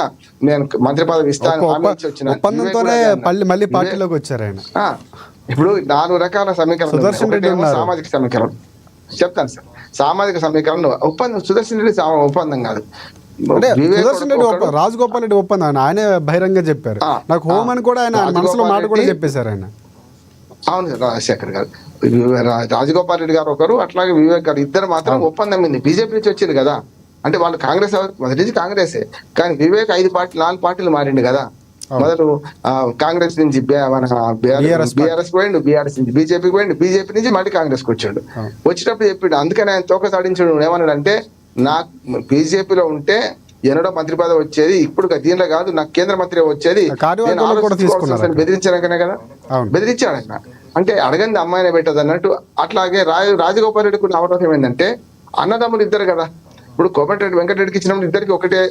Speaker 2: నేను మంత్రి పదవి ఇస్తాను
Speaker 1: మళ్ళీ పార్టీలోకి వచ్చారు ఆయన.
Speaker 2: ఇప్పుడు 4 రకాల సమీకరణం. సామాజిక సమీకరణం చెప్తాను సార్. సామాజిక సమీకరణం ఒప్పందం, సుదర్శన్ రెడ్డి ఒప్పందం కాదు,
Speaker 1: సుదర్శన్ రెడ్డి రాజగోపాల్ రెడ్డి ఒప్పందం. ఆయనే బహిరంగ చెప్పారు, నాకు హోమ్ అని కూడా ఆయన మనసులో మాట కూడా చెప్పేశారు ఆయన.
Speaker 2: అవును రాజశేఖర్ గారు, రాజగోపాల్ రెడ్డి గారు ఒకరు, అట్లాగే వివేక్ గారు, ఇద్దరు మాత్రం ఒప్పందం ఉంది. బీజేపీ నుంచి వచ్చింది కదా, అంటే వాళ్ళు కాంగ్రెస్ మొదటి నుంచి కాంగ్రెసే. కానీ వివేక్ 4 పార్టీలు మారిండు కదా. మొదలు కాంగ్రెస్ నుంచి బీఆర్ఎస్ పోయిండు, బీఆర్ఎస్ నుంచి బీజేపీకి పోయిండు, బీజేపీ నుంచి మళ్ళీ కాంగ్రెస్ కి వచ్చాడు. వచ్చేటప్పుడు చెప్పిండు, అందుకని ఆయన తోక సాధించాడు. ఏమన్నాడంటే, నాకు బీజేపీలో ఉంటే ఎన్నడో మంత్రి పదవి వచ్చేది, ఇప్పుడు దీనిలో కాదు, నాకు కేంద్ర మంత్రి వచ్చేది. బెదిరించాకనే కదా బెదిరించాడు ఆయన. అంటే అడగంది అమ్మాయినే పెట్టదు అన్నట్టు. అట్లాగే రాజగోపాల్ రెడ్డి కూడా అవరోధం ఏంటంటే, అన్నదమ్ములు ఇద్దరు కదా. ఇప్పుడు కోమటిరెడ్డి వెంకటరెడ్డికి ఇచ్చినప్పుడు ఇద్దరికి ఒకటే.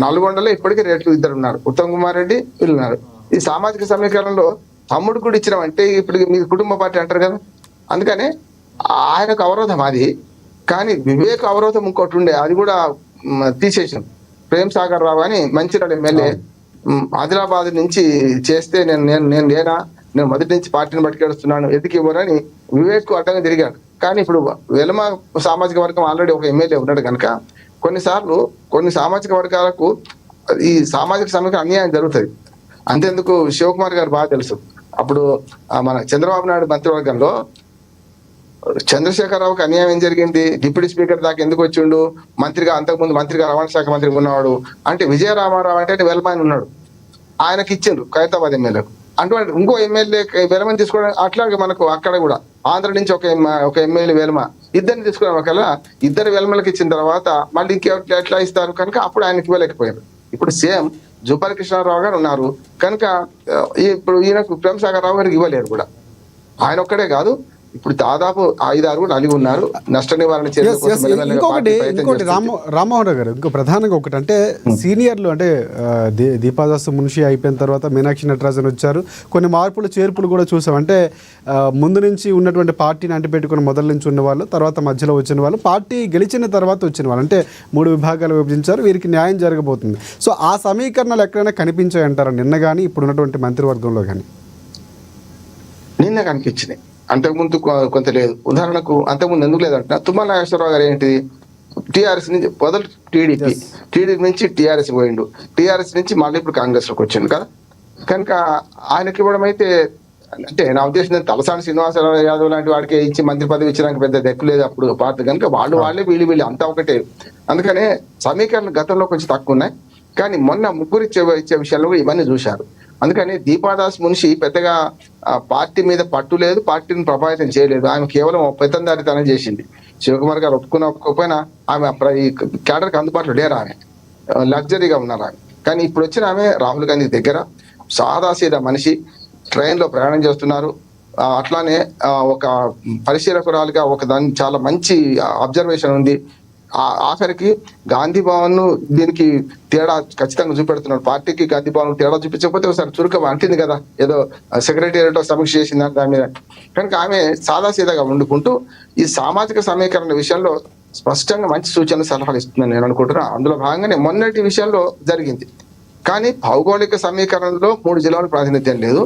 Speaker 2: నల్గొండలో ఇప్పటికీ రేట్లు 2 ఉన్నారు, ఉత్తమ్ కుమార్ రెడ్డి వీళ్ళు ఉన్నారు. ఈ సామాజిక సమీకరణలో తమ్ముడు కూడా ఇచ్చినామంటే ఇప్పుడు మీ కుటుంబ పార్టీ అంటారు కదా. అందుకని ఆయనకు అవరోధం అది. కానీ వివేక్ అవరోధం ఇంకోటి ఉండే, అది కూడా తీసేసాం. ప్రేమ్ సాగర్ రావు అని మంచిర్యాల ఎమ్మెల్యే ఆదిలాబాద్ నుంచి చేస్తే నేను మొదటి నుంచి పార్టీని పట్టుకెడుస్తున్నాను, ఎందుకు ఇవ్వరని వివేక్ అడ్డంగా తిరిగాడు. కానీ ఇప్పుడు వెలమ సామాజిక వర్గం ఆల్రెడీ ఒక ఎమ్మెల్యే ఉన్నాడు కనుక కొన్నిసార్లు కొన్ని సామాజిక వర్గాలకు ఈ సామాజిక సమీకరణ అన్యాయం జరుగుతుంది. అంతేందుకు శివకుమార్ గారు బాగా తెలుసు. అప్పుడు మన చంద్రబాబు నాయుడు మంత్రివర్గంలో చంద్రశేఖరరావుకి అన్యాయం ఏం జరిగింది, డిప్యూటీ స్పీకర్ దాకా ఎందుకు వచ్చిండు, మంత్రిగా అంతకుముందు మంత్రిగా రవాణా శాఖ మంత్రిగా ఉన్నవాడు. అంటే విజయరామారావు అంటే వెలమాయన ఉన్నాడు, ఆయనకి ఇచ్చిండ్రు ఖైరతాబాద్ ఎమ్మెల్యేకు. అటువంటి ఇంకో ఎమ్మెల్యే వెలమని తీసుకోవడం. అట్లాగే మనకు అక్కడ కూడా ఆంధ్ర నుంచి ఒక ఎమ్మెల్యే వెలమ, ఇద్దరిని తీసుకున్నాం. ఒకవేళ 2 వెలమలకు ఇచ్చిన తర్వాత మళ్ళీ ఎట్లా ఇస్తారు కనుక అప్పుడు ఆయనకి ఇవ్వలేకపోయారు. ఇప్పుడు సేమ్ జూపల్లి కృష్ణారావు గారు ఉన్నారు కనుక ఇప్పుడు ఈయనకు ప్రేమ్ సాగర్ రావు గారికి ఇవ్వలేరు కూడా. ఆయన ఒక్కడే కాదు, ఇప్పుడు దాదాపు 5-6 నలిగి ఉన్నారు. నష్ట నివారణ
Speaker 1: ఇంకోటి రామ్మోహన్ రావు గారు, ఇంకో ప్రధానంగా ఒకటి అంటే సీనియర్లు అంటే దీపాదాస్ మున్షి అయిపోయిన తర్వాత మీనాక్షి నటరాజన్ వచ్చారు. కొన్ని మార్పులు చేర్పులు కూడా చూసాం. అంటే ముందు నుంచి ఉన్నటువంటి పార్టీని అంటిపెట్టుకుని మొదల నుంచి ఉన్నవాళ్ళు, తర్వాత మధ్యలో వచ్చిన వాళ్ళు, పార్టీ గెలిచిన తర్వాత వచ్చిన వాళ్ళు, అంటే 3 విభాగాలు విభజించారు. వీరికి న్యాయం జరగబోతుంది. సో ఆ సమీకరణలు ఎక్కడైనా కనిపించాయి అంటారా నిన్న కానీ ఇప్పుడు ఉన్నటువంటి మంత్రివర్గంలో కానీ?
Speaker 2: నిన్న కనిపించినాయి. అంతకుముందు కొంత లేదు. ఉదాహరణకు అంతకుముందు ఎందుకు లేదంటే తుమ్మల నాగేశ్వరరావు గారు ఏంటిది టీఆర్ఎస్ నుంచి మొదలు టీడీపీ నుంచి టీఆర్ఎస్ పోయిండు, టీఆర్ఎస్ నుంచి మళ్ళీ ఇప్పుడు కాంగ్రెస్ లోకి వచ్చిండు కదా. కనుక ఆయనకి ఇవ్వడం అయితే అంటే నా ఉద్దేశం తలసాని శ్రీనివాసరావు యాదవ్ లాంటి వాడికి ఇచ్చి మంత్రి పదవి ఇచ్చడానికి పెద్ద దెక్కు లేదు అప్పుడు పార్టీ కనుక వాళ్ళే వీళ్ళు అంతా ఒకటే. అందుకనే సమీకరణలు గతంలో కొంచెం తక్కువ ఉన్నాయి, కానీ మొన్న ముగ్గురు ఇచ్చే విషయాల్లో ఇవన్నీ చూశారు. అందుకని దీపాదాస్ మున్షి పెద్దగా పార్టీ మీద పట్టు లేదు, పార్టీని ప్రభావితం చేయలేదు. ఆమె కేవలం పెత్తందారితనం చేసింది. శివకుమార్ గారు ఒప్పుకోకపోయినా ఆమె ఈ క్యాడర్కి అందుబాటులో లేరు, ఆమె లగ్జరీగా ఉన్నారు ఆమె. కానీ ఇప్పుడు వచ్చిన ఆమె రాహుల్ గాంధీ దగ్గర సాదాసీదా మనిషి, ట్రైన్లో ప్రయాణం చేస్తున్నారు. అట్లానే ఒక పరిశీలకురాలుగా ఒక దాని చాలా మంచి అబ్జర్వేషన్ ఉంది. ఆఖరికి గాంధీ భవన్ దీనికి తేడా ఖచ్చితంగా చూపెడుతున్నాడు. పార్టీకి గాంధీ భవన్ తేడా చూపించకపోతే ఒకసారి చురుక అంటింది కదా, ఏదో సెక్రటేరియట్ సమీక్ష చేసింది దాని మీద. కనుక ఆమె సాదాసీదాగా వండుకుంటూ ఈ సామాజిక సమీకరణ విషయంలో స్పష్టంగా మంచి సూచనలు సలహాలు ఇస్తుందని నేను అనుకుంటున్నా. అందులో భాగంగానే మొన్నటి విషయంలో జరిగింది. కానీ భౌగోళిక సమీకరణలో 3 జిల్లాలకు ప్రాతినిధ్యం లేదు,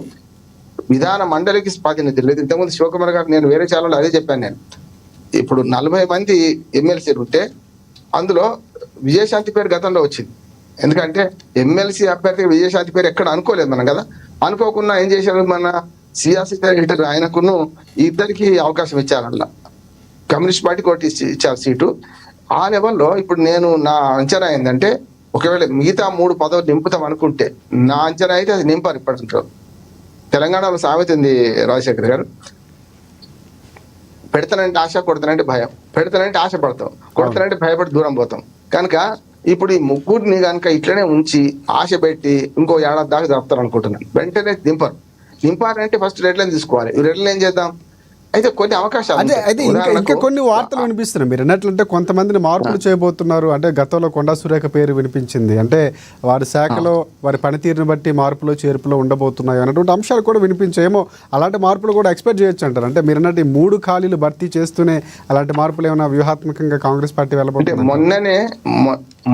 Speaker 2: విధాన మండలికి ప్రాతినిధ్యం లేదు. ఇంతకుముందు శివకుమార్ గారు నేను వేరే ఛానల్లో అదే చెప్పాను. నేను ఇప్పుడు 40 మంది ఎమ్మెల్సీలు ఉంటే అందులో విజయశాంతి పేరు గతంలో వచ్చింది. ఎందుకంటే ఎమ్మెల్సీ అభ్యర్థిగా విజయశాంతి పేరు ఎక్కడ అనుకోలేదు మనం కదా. అనుకోకుండా ఏం చేశారు, మన సియాసీ డైరెక్టర్ ఆయనకును ఇద్దరికి అవకాశం ఇచ్చారు. అలా కమ్యూనిస్ట్ పార్టీకి ఒకటి ఇచ్చారు సీటు. ఆ లెవెల్లో ఇప్పుడు నేను నా అంచనా ఏంటంటే ఒకవేళ మిగతా 3 పదవులు నింపుతాం అనుకుంటే నా అంచనా అయితే అది నింపారు. ఇప్పటిలో తెలంగాణలో సామెత ఉంది రాజశేఖర్ గారు, పెడతానంటే ఆశ, కొడతానంటే భయం. పెడతానంటే ఆశ పడతాం, కొడతానంటే భయపడి దూరం పోతాం. కనుక ఇప్పుడు ఈ ముగ్గురిని కనుక ఇట్లనే ఉంచి ఆశ పెట్టి ఇంకో ఏడాది దాకా జరుపుతారు అనుకుంటున్నాను. వెంటనే నింపారంటే ఫస్ట్ రెడ్ లైన్ తీసుకోవాలి. ఈ రెడ్ లైన్ ఏం చేద్దాం అయితే కొన్ని అవకాశాలు
Speaker 1: అయితే ఇంకా కొన్ని వార్తలు వినిపిస్తున్నాయి. మీరు అన్నట్లంటే కొంతమందిని మార్పులు చేయబోతున్నారు. అంటే గతంలో కొండా సురేఖ పేరు వినిపించింది. అంటే వారి శాఖలో వారి పనితీరుని బట్టి మార్పులు చేర్పులు ఉండబోతున్నాయి అన్నటువంటి అంశాలు కూడా వినిపించేమో. అలాంటి మార్పులు కూడా ఎక్స్పెక్ట్ చేయొచ్చు అంటారు. అంటే మీరు అన్నట్టు 3 ఖాళీలు భర్తీ చేస్తూనే అలాంటి మార్పులు ఏమైనా వ్యూహాత్మకంగా కాంగ్రెస్ పార్టీ వెళ్ళబోతుంది?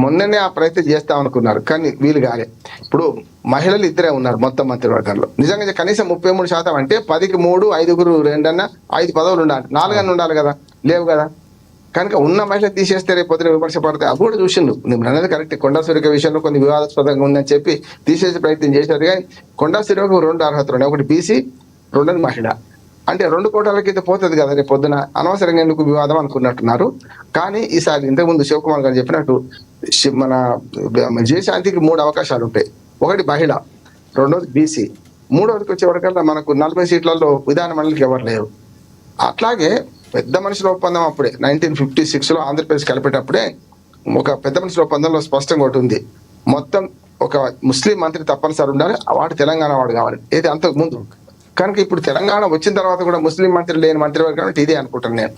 Speaker 2: మొన్ననే ఆ ప్రయత్నం చేస్తాం అనుకున్నారు, కానీ వీలు కాలే. ఇప్పుడు మహిళలు ఇద్దరే ఉన్నారు మొత్తం మంత్రివర్గంలో. నిజంగా కనీసం 33% అంటే 10కి 3, 5గురు 2 అన్నా 5 పదవులు ఉండాలి, 4 అన్న ఉండాలి కదా, లేవు కదా. కనుక ఉన్న మహిళలు తీసేస్తే రేపు పొద్దున విమర్శ పడతాయి. అవి కూడా చూసిండు. నేను అనేది కరెక్ట్. కొండా సురేఖ విషయంలో కొన్ని వివాదాస్పదంగా ఉందని చెప్పి తీసేసే ప్రయత్నం చేశారు. కానీ కొండా సురేఖకు 2 అర్హతలు ఉన్నాయి, ఒకటి బీసీ, 2 మహిళ. అంటే 2 కోటాలకి అయితే పోతుంది కదా రేపు పొద్దున, అనవసరంగా ఎందుకు వివాదం అనుకున్నట్టున్నారు. కానీ ఈసారి ఇంతకుముందు శివకుమార్ గారు చెప్పినట్టు మన విజయశాంతికి 3 అవకాశాలు ఉంటాయి. ఒకటి మహిళ, 2వది బీసీ, 3వదికి వచ్చే వరకల్లా మనకు 40 సీట్లలో విధాన మండలికి ఎవరు లేరు. అట్లాగే పెద్ద మనుషుల ఒప్పందం అప్పుడే 1956లో ఆంధ్రప్రదేశ్ కలిపేటప్పుడే ఒక పెద్ద మనుషుల ఒప్పందంలో స్పష్టంగా ఒకటి ఉంది, మొత్తం ఒక ముస్లిం మంత్రి తప్పనిసరి ఉండాలి, వాడు తెలంగాణ వాడు కావాలి. ఏది అంతకు ముందు. కనుక ఇప్పుడు తెలంగాణ వచ్చిన తర్వాత కూడా ముస్లిం మంత్రి లేని మంత్రివర్గం అంటే ఇదే అనుకుంటాను నేను.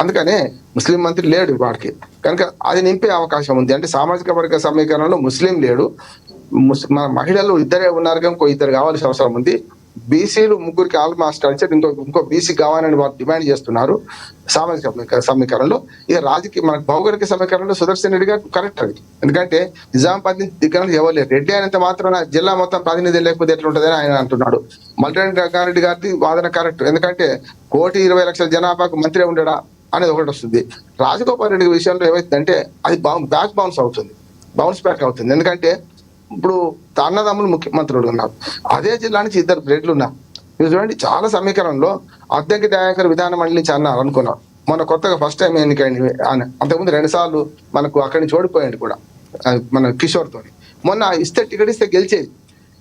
Speaker 2: అందుకనే ముస్లిం మంత్రి లేడు వాడికి. కనుక అది నింపే అవకాశం ఉంది. అంటే సామాజిక వర్గ సమీకరణలో ముస్లిం లేడు, మన మహిళలు ఇద్దరే ఉన్నారు, ఇంకో 2 కావాల్సిన అవసరం ఉంది. బీసీలు 3కి ఆల్మోస్ట్ కల్చర్, ఇంకో బీసీ కావాలని వారు డిమాండ్ చేస్తున్నారు సామాజిక సమీకరణలో. ఇక రాజకీయ మనకు భౌగోళిక సమీకరణలో సుదర్శన్ రెడ్డి గారు కరెక్ట్ అది. ఎందుకంటే నిజామాబాద్ నుంచి దిగ్గన ఎవరు లేరు. రెడ్డి అయినంత మాత్రం జిల్లా మొత్తం ప్రాతినిధ్యం లేకపోతే ఎట్లుంటుందని ఆయన అంటున్నాడు. మల్రెడ్డి రంగారెడ్డి గారి వాదన కరెక్ట్. ఎందుకంటే 1,20,00,000 జనాభాకు మంత్రి ఉండడా అనేది ఒకటి వస్తుంది. రాజగోపాల్ రెడ్డి విషయంలో ఏమైతుందంటే అది బౌన్స్ బ్యాక్ అవుతుంది. ఎందుకంటే ఇప్పుడు అన్నదమ్ములు ముఖ్యమంత్రులు ఉన్నారు, అదే జిల్లా నుంచి 2 బ్రెడ్లు ఉన్నారు. మీరు చూడండి, చాలా సమీకరణలో అద్దెకి దయాకర్ విధాన మండలి నుంచి అన్నారు అనుకున్నారు. మన కొత్తగా ఫస్ట్ టైం ఎన్నికైంది. అంతకుముందు 2 సార్లు మనకు అక్కడి నుంచి ఓడిపోయాడు కూడా మన కిషోర్తో. మొన్న టికెట్ ఇస్తే గెలిచేది,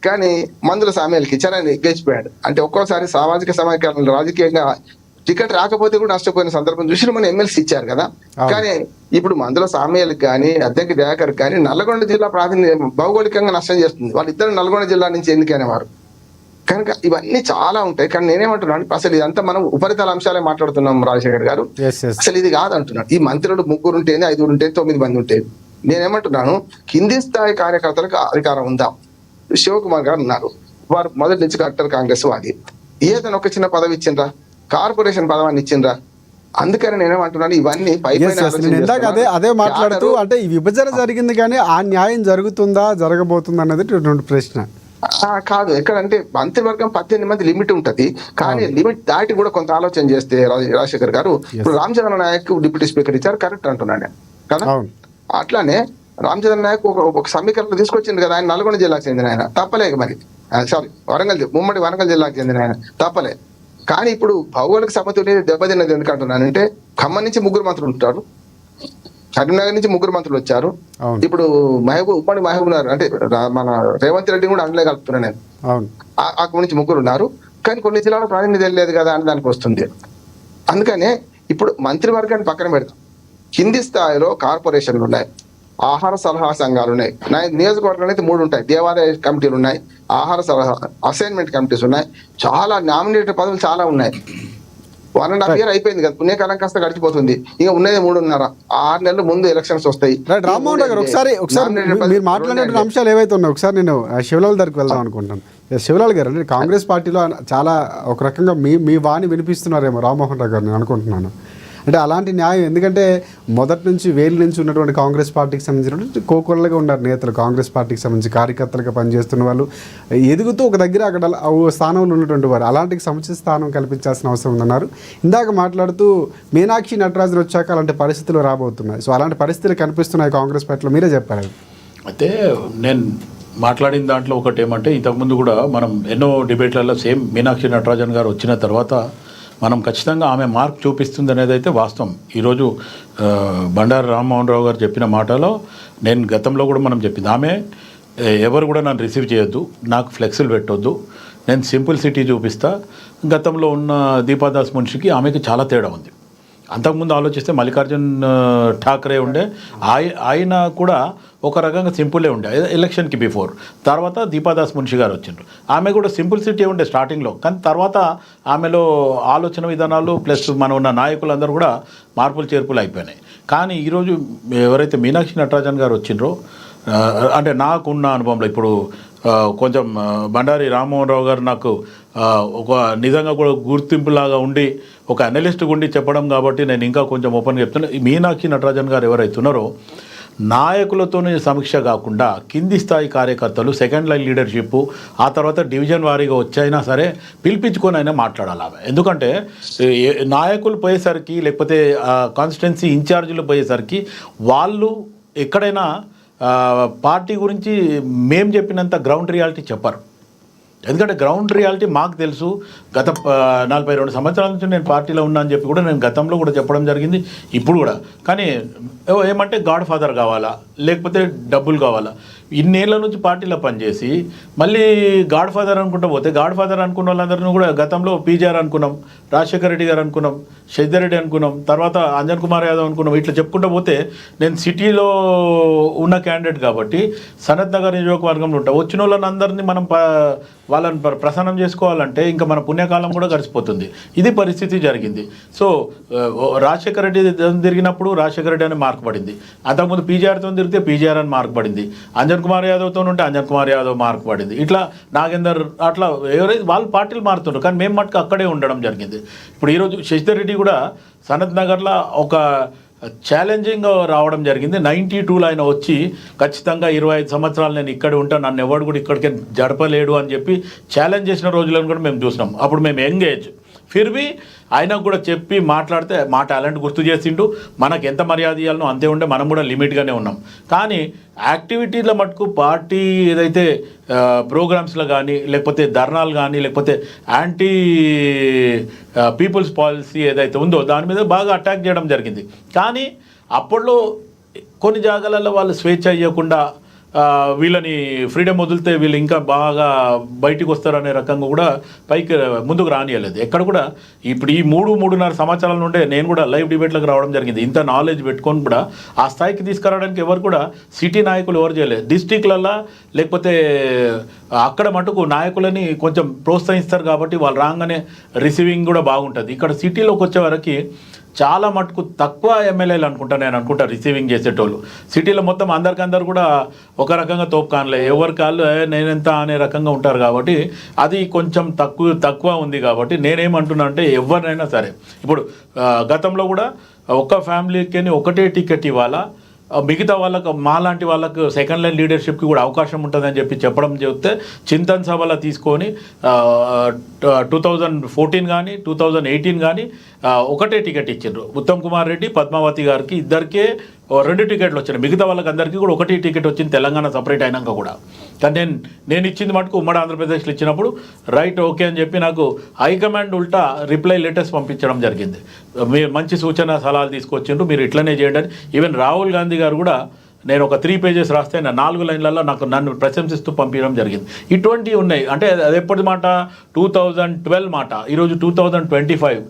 Speaker 2: కానీ మందుల సామ్యాలకి ఇచ్చారని గెలిచిపోయాడు. అంటే ఒక్కోసారి సామాజిక సమీకరణలు రాజకీయంగా టికెట్ రాకపోతే కూడా నష్టపోయిన సందర్భం చూసి మన ఎమ్మెల్సీ ఇచ్చారు కదా. కానీ ఇప్పుడు మందుల సామ్యాలకు కానీ అద్దెకి దయాకర్ కానీ నల్లగొండ జిల్లా ప్రాతినిధ్యం భౌగోళికంగా నష్టం చేస్తుంది. వాళ్ళిద్దరు నల్గొండ జిల్లా నుంచి ఎన్నికైన వారు. కనుక ఇవన్నీ చాలా ఉంటాయి. కానీ నేనేమంటున్నాను, అసలు ఇదంతా మనం ఉపరితల అంశాలే మాట్లాడుతున్నాం రాజశేఖర్ గారు. అసలు ఇది కాదంటున్నాను. ఈ మంత్రులు 3 ఉంటేనే 5 ఉంటే 9 మంది ఉంటాయి. నేనేమంటున్నాను, కింది స్థాయి కార్యకర్తలకు అధికారం ఉందా? శివకుమార్ గారు ఉన్నారు, వారు మొదటి నుంచి కట్టర్ కాంగ్రెస్ వాది. ఏదైనా ఒక చిన్న పదవి ఇచ్చిండ్రా? కార్పొరేషన్ పదవాన్ని ఇచ్చిండ్రా? అందుకని నేనేమంటున్నాను, ఇవన్నీ
Speaker 1: అదే మాట్లాడుతూ అంటే ఈ విభజన జరిగింది కానీ ఆ న్యాయం జరుగుతుందా జరగబోతుందా అన్నది ప్రశ్న.
Speaker 2: కాదు, ఎక్కడంటే మంత్రివర్గం 18 మంది లిమిట్ ఉంటది, కానీ లిమిట్ దాటి కూడా కొంత ఆలోచన చేస్తే రాజశేఖర్ గారు ఇప్పుడు రామచంద్ర నాయక్ డిప్యూటీ స్పీకర్ ఇచ్చారు, కరెక్ట్ అంటున్నాను కదా. అట్లానే రామచంద్ర నాయక్ ఒక సమీకరణ తీసుకొచ్చింది కదా, ఆయన నల్గొండ జిల్లాకు చెందిన ఆయన, తప్పలే మరి, సారీ ఉమ్మడి వరంగల్ జిల్లాకు చెందిన ఆయన, తప్పలే. కానీ ఇప్పుడు భౌగోళిక సమతుల్యత దెబ్బతిన్నది ఎందుకంటున్నానంటే, ఖమ్మం నుంచి 3 మంత్రులు ఉంటారు, కరీంనగర్ నుంచి 3 మంత్రులు వచ్చారు, ఇప్పుడు ఉమ్మడి మహబూబ్ నగర్ అంటే మన రేవంత్ రెడ్డి కూడా అందులో కలుపుతున్నా నేను, అక్కడి నుంచి 3 ఉన్నారు, కానీ కొన్ని జిల్లాలో ప్రాధాన్యత లేదు కదా అని దానికి వస్తుంది. అందుకనే ఇప్పుడు మంత్రివర్గాన్ని పక్కన పెడతాం, కింది స్థాయిలో కార్పొరేషన్లు ఉన్నాయి, ఆహార సలహా సంఘాలు ఉన్నాయి, నియోజకవర్గాలు అయితే 3 ఉంటాయి, దేవాలయ కమిటీలు ఉన్నాయి, ఆహార సలహా అసైన్మెంట్ కమిటీస్ ఉన్నాయి, చాలా నామినేటెడ్ పదవులు చాలా ఉన్నాయి. 1.5 year అయిపోయింది కదా, పుణ్యకాలం కాస్త గడిచిపోతుంది, ఇక ఉన్నది 3.5, 6 నెలలు ముందు ఎలక్షన్స్ వస్తాయి.
Speaker 1: రామ్మోహన్ రావు గారు ఒకసారి మీరు మాట్లాడిన అంశాలు ఏవైతే ఉన్నాయో ఒకసారి నేను శివలాల్ దగ్గరికి వెళ్దాం అనుకుంటాను. శివలాల్ గారు, అంటే కాంగ్రెస్ పార్టీలో చాలా ఒక రకంగా మీ వాణి వినిపిస్తున్నారేమో రామ్మోహన్ రావు గారు నేను అనుకుంటున్నాను. అంటే అలాంటి న్యాయం, ఎందుకంటే మొదటి నుంచి వేలు నుంచి ఉన్నటువంటి కాంగ్రెస్ పార్టీకి సంబంధించినటువంటి కోకొల్లగా ఉన్నారు నేతలు, కాంగ్రెస్ పార్టీకి సంబంధించి కార్యకర్తలుగా పనిచేస్తున్న వాళ్ళు, ఎదుగుతూ ఒక దగ్గర అక్కడ స్థానంలో ఉన్నటువంటి వారు, అలాంటి సముచిత స్థానం కల్పించాల్సిన అవసరం ఉందన్నారు. ఇందాక మాట్లాడుతూ మీనాక్షి నటరాజన్ వచ్చాక అలాంటి పరిస్థితులు రాబోతున్నాయి, సో అలాంటి పరిస్థితులు కనిపిస్తున్నాయి కాంగ్రెస్ పార్టీలో, మీరే చెప్పారు.
Speaker 3: అయితే నేను మాట్లాడిన దాంట్లో ఒకటి ఏమంటే, ఇంతకుముందు కూడా మనం ఎన్నో డిబేట్లలో సేమ్ మీనాక్షి నటరాజన్ గారు వచ్చిన తర్వాత మనం ఖచ్చితంగా ఆమె మార్క్ చూపిస్తుంది అనేది అయితే వాస్తవం. ఈరోజు బండారు రామ్మోహన్ రావు గారు చెప్పిన మాటలో నేను గతంలో కూడా మనం చెప్పింది, ఆమె ఎవరు కూడా నన్ను రిసీవ్ చేయొద్దు, నాకు ఫ్లెక్సులు పెట్టొద్దు, నేను సింపుల్ సిటీ చూపిస్తా. గతంలో ఉన్న దీపాదాస్ మున్షికి ఆమెకి చాలా తేడా ఉంది. అంతకుముందు ఆలోచిస్తే మల్లికార్జున్ ఠాకరే ఉండే, ఆయన కూడా ఒక రకంగా సింపులే ఉండే ఎలక్షన్కి బిఫోర్, తర్వాత దీపాదాస్ మున్షి గారు వచ్చిండ్రు, ఆమె కూడా సింపుల్ సిటీ ఉండే స్టార్టింగ్లో, కానీ తర్వాత ఆమెలో ఆలోచన విధానాలు ప్లస్ మన ఉన్న నాయకులందరూ కూడా మార్పులు చేర్పులు అయిపోయినాయి. కానీ ఈరోజు ఎవరైతే మీనాక్షి నటరాజన్ గారు వచ్చిండ్రో, అంటే నాకున్న అనుభవంలో ఇప్పుడు కొంచెం బండారి రామ్మోహన్ రావు గారు నాకు ఒక నిజంగా కూడా గుర్తింపులాగా ఉండి ఒక అనలిస్ట్గా ఉండి చెప్పడం కాబట్టి నేను ఇంకా కొంచెం ఓపెన్గా చెప్తున్నా. మీనాక్షి నటరాజన్ గారు ఎవరైతే ఉన్నారో, నాయకులతోనే సమీక్ష కాకుండా కింది స్థాయి కార్యకర్తలు, సెకండ్ లైన్ లీడర్షిప్, ఆ తర్వాత డివిజన్ వారీగా వచ్చైనా సరే పిలిపించుకొని అయినా మాట్లాడాలి ఆమె. ఎందుకంటే నాయకులు పోయేసరికి లేకపోతే కాన్స్టిట్యున్సీ ఇన్ఛార్జీలు పోయేసరికి వాళ్ళు ఎక్కడైనా పార్టీ గురించి మేము చెప్పినంత గ్రౌండ్ రియాలిటీ చెప్పరు. ఎందుకంటే గ్రౌండ్ రియాలిటీ మాకు తెలుసు. గత 42 సంవత్సరాల నుంచి నేను పార్టీలో ఉన్నా అని చెప్పి కూడా నేను గతంలో కూడా చెప్పడం జరిగింది, ఇప్పుడు కూడా. కానీ ఏమంటే గాడ్ ఫాదర్ కావాలా, లేకపోతే డబ్బులు కావాలా, ఇన్నేళ్ల నుంచి పార్టీలో పనిచేసి మళ్ళీ గాడ్ ఫాదర్ అనుకుంటూ పోతే, గాడ్ ఫాదర్ అనుకున్న వాళ్ళందరినీ కూడా గతంలో పీజీఆర్ అనుకున్నాం, రాజశేఖర రెడ్డి గారు అనుకున్నాం, శశిధర్ అనుకున్నాం, తర్వాత అంజన్ కుమార్ యాదవ్ అనుకున్నాం. ఇట్లా చెప్పుకుంటూ పోతే నేను సిటీలో ఉన్న క్యాండిడేట్ కాబట్టి సనత్ నగర్ నియోజకవర్గంలో ఉంటా. వచ్చిన వాళ్ళని అందరినీ మనం వాళ్ళని ప్రసన్నం చేసుకోవాలంటే ఇంకా మన పుణ్యకాలం కూడా గడిచిపోతుంది. ఇది పరిస్థితి జరిగింది. సో రాజశేఖర రెడ్డి తిరిగినప్పుడు రాజశేఖర రెడ్డి అని మార్క్ పడింది, అంతకుముందు పీజీఆర్తో తిరిగితే పీజీఆర్ అని మార్క్ పడింది, అంజన్ కుమార్ యాదవ్తో ఉంటే అంజన్ కుమార్ యాదవ్ మార్క్ పడింది, ఇట్లా నాగేందర్, అట్లా ఎవరైతే వాళ్ళు పార్టీలు మారుతున్నారు, కానీ మేము మటుకు అక్కడే ఉండడం జరిగింది. ఇప్పుడు ఈరోజు శశిధర్ రెడ్డి కూడా సనత్ నగర్లో ఒక ఛాలెంజింగ్ రావడం జరిగింది. 92లో ఆయన వచ్చి ఖచ్చితంగా 25 సంవత్సరాలు నేను ఇక్కడ ఉంటాను, నన్ను ఎవడు కూడా ఇక్కడికే జడపలేడు అని చెప్పి ఛాలెంజ్ చేసిన రోజులను కూడా మేము చూసినాం. అప్పుడు మేము యంగ్ ఏజ్, ఫిర్బీ ఆయనకు కూడా చెప్పి మాట్లాడితే మా టాలెంట్ గుర్తు చేసిండు. మనకు ఎంత మర్యాద ఇవ్వాలనో అంతే ఉండే, మనం కూడా లిమిట్గానే ఉన్నాం. కానీ యాక్టివిటీల మటుకు పార్టీ ఏదైతే ప్రోగ్రామ్స్లో కానీ, లేకపోతే ధర్నాలు కానీ, లేకపోతే యాంటీ పీపుల్స్ పాలసీ ఏదైతే ఉందో దాని మీద బాగా అటాక్ చేయడం జరిగింది. కానీ అప్పట్లో కొన్ని జాగాలలో వాళ్ళు స్వేచ్ఛ ఇవ్వకుండా వీళ్ళని ఫ్రీడమ్ వదిలితే వీళ్ళు ఇంకా బాగా బయటికి వస్తారనే రకంగా కూడా పైకి ముందుకు రానియలేదు ఎక్కడ కూడా. ఇప్పుడు ఈ 3-3.5 సంవత్సరాల నుండే నేను కూడా లైవ్ డిబేట్లకు రావడం జరిగింది. ఇంత నాలెడ్జ్ పెట్టుకొని కూడా ఆ స్థాయికి తీసుకురావడానికి ఎవరు కూడా సిటీ నాయకులు ఎవరు చేయలేదు. డిస్టిక్లలో లేకపోతే అక్కడ మటుకు నాయకులని కొంచెం ప్రోత్సహిస్తారు కాబట్టి వాళ్ళు రాగానే రిసీవింగ్ కూడా బాగుంటుంది. ఇక్కడ సిటీలోకి వచ్చేవరకు చాలా మటుకు తక్కువ ఎమ్మెల్యేలు నేను అనుకుంటా రిసీవింగ్ చేసేటోళ్ళు. సిటీలో మొత్తం అందరికందరు కూడా ఒక రకంగా తోపుకానలే, ఎవరి కాళ్ళు నేనెంత అనే రకంగా ఉంటారు కాబట్టి అది కొంచెం తక్కువ ఉంది. కాబట్టి నేనేమంటున్నా అంటే ఎవరినైనా సరే, ఇప్పుడు గతంలో కూడా ఒక్క ఫ్యామిలీకి ఒకటే టికెట్ ఇవ్వాలా, మిగతా వాళ్ళకు మాలాంటి వాళ్ళకు సెకండ్ లైన్ లీడర్షిప్కి కూడా అవకాశం ఉంటుందని చెప్పడం చెప్తే చింతన్ సభలో తీసుకొని 2014 కానీ 2018 కానీ ఒకటే టికెట్ ఇచ్చిండ్రు. ఉత్తమ్ కుమార్ రెడ్డి పద్మావతి గారికి ఇద్దరికే 2 టికెట్లు వచ్చినాయి. మిగతా వాళ్ళకి అందరికీ కూడా ఒకటి టికెట్ వచ్చింది తెలంగాణ సపరేట్ అయినాక కూడా. కానీ నేను ఇచ్చింది మటుకు ఉమ్మడి ఆంధ్రప్రదేశ్లో ఇచ్చినప్పుడు రైట్ ఓకే అని చెప్పి నాకు హైకమాండ్ ఉల్టా రిప్లై లెటర్స్ పంపించడం జరిగింది. మీరు మంచి సూచన సలహాలు తీసుకొచ్చిండ్రు, మీరు ఇట్లనే చేయండి అని. ఈవెన్ రాహుల్ గాంధీ గారు కూడా నేను ఒక 3 పేజెస్ రాస్తే 4 లైన్లలో నన్ను ప్రశంసిస్తూ పంపించడం జరిగింది. ఇటువంటివి ఉన్నాయి. అంటే అది ఎప్పటి మాట 2012 మాట, ఈరోజు 2025.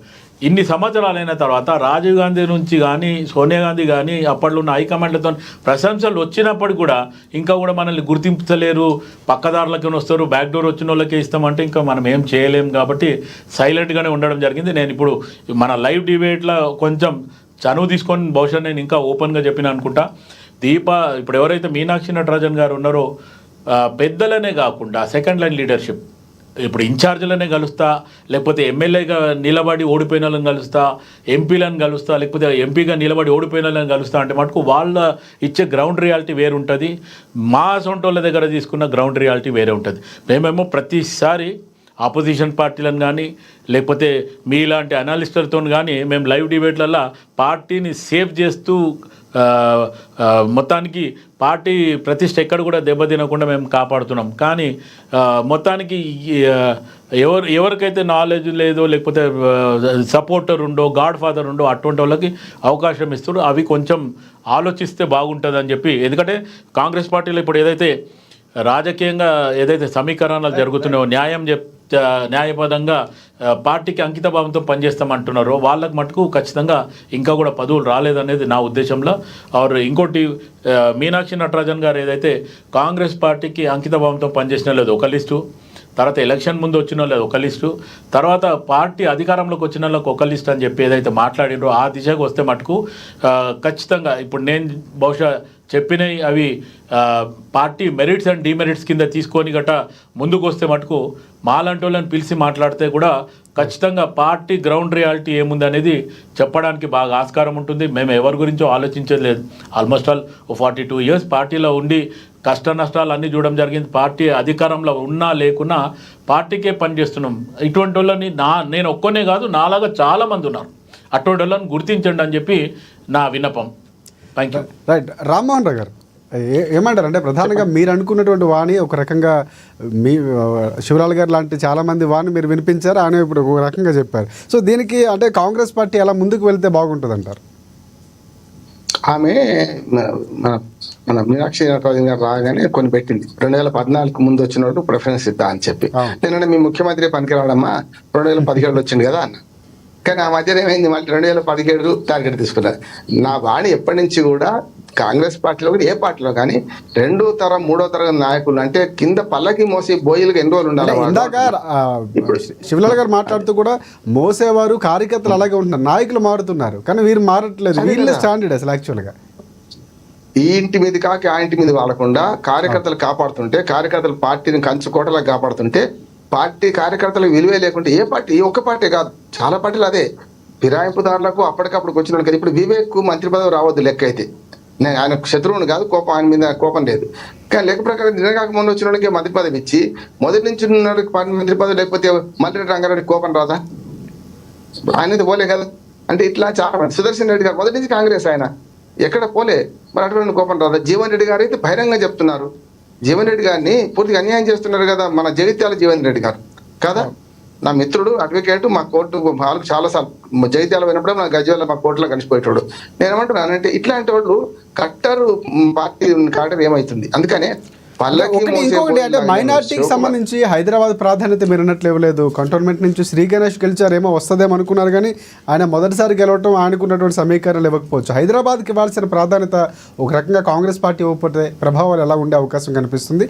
Speaker 3: ఇన్ని సంవత్సరాలైన తర్వాత రాజీవ్ గాంధీ నుంచి కానీ సోనియా గాంధీ కానీ అప్పట్లో ఉన్న హైకమాండ్లతో ప్రశంసలు వచ్చినప్పటికి కూడా ఇంకా కూడా మనల్ని గుర్తించలేరు, పక్కదారులకి వస్తారు, బ్యాక్ డోర్ వచ్చిన వాళ్ళకే ఇస్తామంటే ఇంకా మనం ఏం చేయలేం కాబట్టి సైలెంట్గానే ఉండడం జరిగింది. నేను ఇప్పుడు మన లైవ్ డిబేట్లో కొంచెం చనువు తీసుకొని బహుశా నేను ఇంకా ఓపెన్గా చెప్పిన అనుకుంటా. ఇప్పుడు ఎవరైతే మీనాక్షి నటరాజన్ గారు ఉన్నారో పెద్దలనే కాకుండా సెకండ్ లైన్ లీడర్షిప్, ఇప్పుడు ఇన్ఛార్జీలనే కలుస్తా, లేకపోతే ఎమ్మెల్యేగా నిలబడి ఓడిపోయిన వాళ్ళని కలుస్తా, ఎంపీలను కలుస్తా, లేకపోతే ఎంపీగా నిలబడి ఓడిపోయిన వాళ్ళని కలుస్తా అంటే మటుకు వాళ్ళ ఇచ్చే గ్రౌండ్ రియాలిటీ వేరు ఉంటుంది. మా సొంటోళ్ళ దగ్గర తీసుకున్న గ్రౌండ్ రియాలిటీ వేరే ఉంటుంది. మేమేమో ప్రతిసారి ఆపోజిషన్ పార్టీలను కానీ లేకపోతే మీలాంటి అనలిస్టులతో కానీ మేము లైవ్ డిబేట్లలో పార్టీని సేవ్ చేస్తూ మొత్తానికి పార్టీ ప్రతిష్ట ఎక్కడ కూడా దెబ్బతినకుండా మేము కాపాడుతున్నాం. కానీ మొత్తానికి ఎవరికైతే నాలెడ్జ్ లేదో లేకపోతే సపోర్టర్ ఉండో గాడ్ ఫాదర్ ఉండో అటువంటి వాళ్ళకి అవకాశం ఇస్తారు. అవి కొంచెం ఆలోచిస్తే బాగుంటుందని చెప్పి, ఎందుకంటే కాంగ్రెస్ పార్టీలో ఇప్పుడు ఏదైతే రాజకీయంగా ఏదైతే సమీకరణాలు జరుగుతున్నాయో న్యాయపదంగా పార్టీకి అంకిత భావంతో పనిచేస్తామంటున్నారో వాళ్ళకి మటుకు ఖచ్చితంగా ఇంకా కూడా పదవులు రాలేదనేది నా ఉద్దేశంలో. ఇంకోటి మీనాక్షి నటరాజన్ గారు ఏదైతే కాంగ్రెస్ పార్టీకి అంకిత భావంతో పనిచేసిన లేదు ఒక లిస్టు, తర్వాత ఎలక్షన్ ముందు వచ్చిన వాళ్ళు ఒక లిస్టు, తర్వాత పార్టీ అధికారంలోకి వచ్చిన వాళ్ళకి ఒక లిస్ట్ అని చెప్పి ఏదైతే మాట్లాడినో ఆ దిశకు వస్తే మటుకు ఖచ్చితంగా ఇప్పుడు నేను బహుశా చెప్పినవి అవి పార్టీ మెరిట్స్ అండ్ డిమెరిట్స్ కింద తీసుకొని గట్ట ముందుకు వస్తే మటుకు మాలాంటి వాళ్ళని పిలిచి మాట్లాడితే కూడా ఖచ్చితంగా పార్టీ గ్రౌండ్ రియాలిటీ ఏముంది అనేది చెప్పడానికి బాగా ఆస్కారం ఉంటుంది. మేము ఎవరి గురించో ఆలోచించలేదు. ఆల్మోస్ట్ ఆల్ 42 ఇయర్స్ పార్టీలో ఉండి కష్ట నష్టాలు అన్నీ చూడడం జరిగింది. పార్టీ అధికారంలో ఉన్నా లేకున్నా పార్టీకే పనిచేస్తున్నాం. ఇటువంటి వాళ్ళని నేను ఒక్కనే కాదు, నాలాగా చాలామంది ఉన్నారు. అటువంటి వాళ్ళని గుర్తించండి అని చెప్పి నా విన్నపం. Thank you.
Speaker 1: Right. Rammohan Rao గారు ఏమంటారు? అంటే ప్రధానంగా మీరు అనుకున్నటువంటి వాణి ఒక రకంగా మీ శివలాల్ గారు లాంటి చాలామంది వాణి మీరు వినిపించారు, ఆయన ఇప్పుడు ఒక రకంగా చెప్పారు. సో దీనికి అంటే కాంగ్రెస్ పార్టీ ఎలా ముందుకు వెళ్తే బాగుంటుంది అంటారు?
Speaker 2: ఆమె మన మీనాక్షి నటరాజన్ గారు రాగానే కొన్ని పెట్టింది. 2014 ముందు వచ్చినట్టు ప్రిఫరెన్స్ ఇద్దా అని చెప్పి. నేనంటే మీ ముఖ్యమంత్రి పనికిరాడమ్మా 2017 వచ్చింది కదా అన్న. కానీ ఆ మధ్యన ఏమైంది, మళ్ళీ 2017 టార్గెట్ తీసుకున్నారు. నా వాణి ఎప్పటి నుంచి కూడా కాంగ్రెస్ పార్టీలో కూడా ఏ పార్టీలో కానీ 2వ తరం 3వ తరం నాయకులు అంటే కింద పల్లకి మోసి బోయిలుగా ఎన్ని రోజులు ఉండాలి.
Speaker 1: ఇందాక శివలాల్ గారు మాట్లాడుతూ కూడా మోసేవారు కార్యకర్తలు అలాగే ఉంటున్నారు, నాయకులు మారుతున్నారు కానీ వీరు మారట్లేదు. వీళ్ళే స్టాండర్డ్ అసలు యాక్చువల్గా
Speaker 2: ఈ ఇంటి మీద కాకి ఆ ఇంటి మీద వాడకుండా కార్యకర్తలు కాపాడుతుంటే, కార్యకర్తలు పార్టీని కంచుకోటలా కాపాడుతుంటే, పార్టీ కార్యకర్తలకు విలువే లేకుంటే ఏ పార్టీ, ఈ ఒక్క పార్టీ కాదు చాలా పార్టీలు అదే ఫిరాయింపుదారులకు అప్పటికప్పుడు వచ్చిన కదా. ఇప్పుడు వివేక్ మంత్రి పదవి రావద్దు లెక్క అయితే. నేను ఆయన శత్రువుని కాదు, ఆయన మీద కోపం లేదు. కానీ లెక్క ప్రకారం నిన్నగాక మొన్న వచ్చిన వాళ్ళకి మంత్రి పదవి ఇచ్చి మొదటి నుంచి మంత్రి పదవి లేకపోతే మంత్రి రంగారెడ్డి కోపం రాదా? ఆయనది పోలే కదా. అంటే ఇట్లా చాలా మంది, సుదర్శన్ రెడ్డి గారు మొదటి నుంచి కాంగ్రెస్ ఆయన ఎక్కడ పోలే, మరి అటువంటి కోపం రాదా? జీవన్ రెడ్డి గారు అయితే బహిరంగంగా చెప్తున్నారు. జీవన్ రెడ్డి గారిని పూర్తిగా అన్యాయం చేస్తున్నారు కదా మన జగిత్యాల జీవన్ రెడ్డి గారు కదా. నా మిత్రుడు అడ్వకేట్, మా కోర్టు వాళ్ళకు చాలాసార్లు జగిత్యాల పోయినప్పుడు నా గజ్వేల మా కోర్టులో కలిసిపోయేటోడు. నేనేమంటున్నానంటే ఇట్లాంటి వాళ్ళు కట్టరు పార్టీ కాటర్ ఏమవుతుంది. అందుకనే
Speaker 1: ఇంకొకటి అంటే మైనార్టీకి సంబంధించి హైదరాబాద్ ప్రాధాన్యత మీరు అన్నట్లు ఇవ్వలేదు. కంటోన్మెంట్ నుంచి శ్రీ గణేష్ గెలిచారేమో వస్తుందేమో అనుకున్నారు కానీ ఆయన మొదటిసారి గెలవటం ఆయనకున్నటువంటి సమీకరణలు ఇవ్వకపోవచ్చు. హైదరాబాద్కి ఇవ్వాల్సిన ప్రాధాన్యత ఒక రకంగా కాంగ్రెస్ పార్టీ ఇవ్వకపోతే ప్రభావాలు ఎలా ఉండే అవకాశం కనిపిస్తుంది?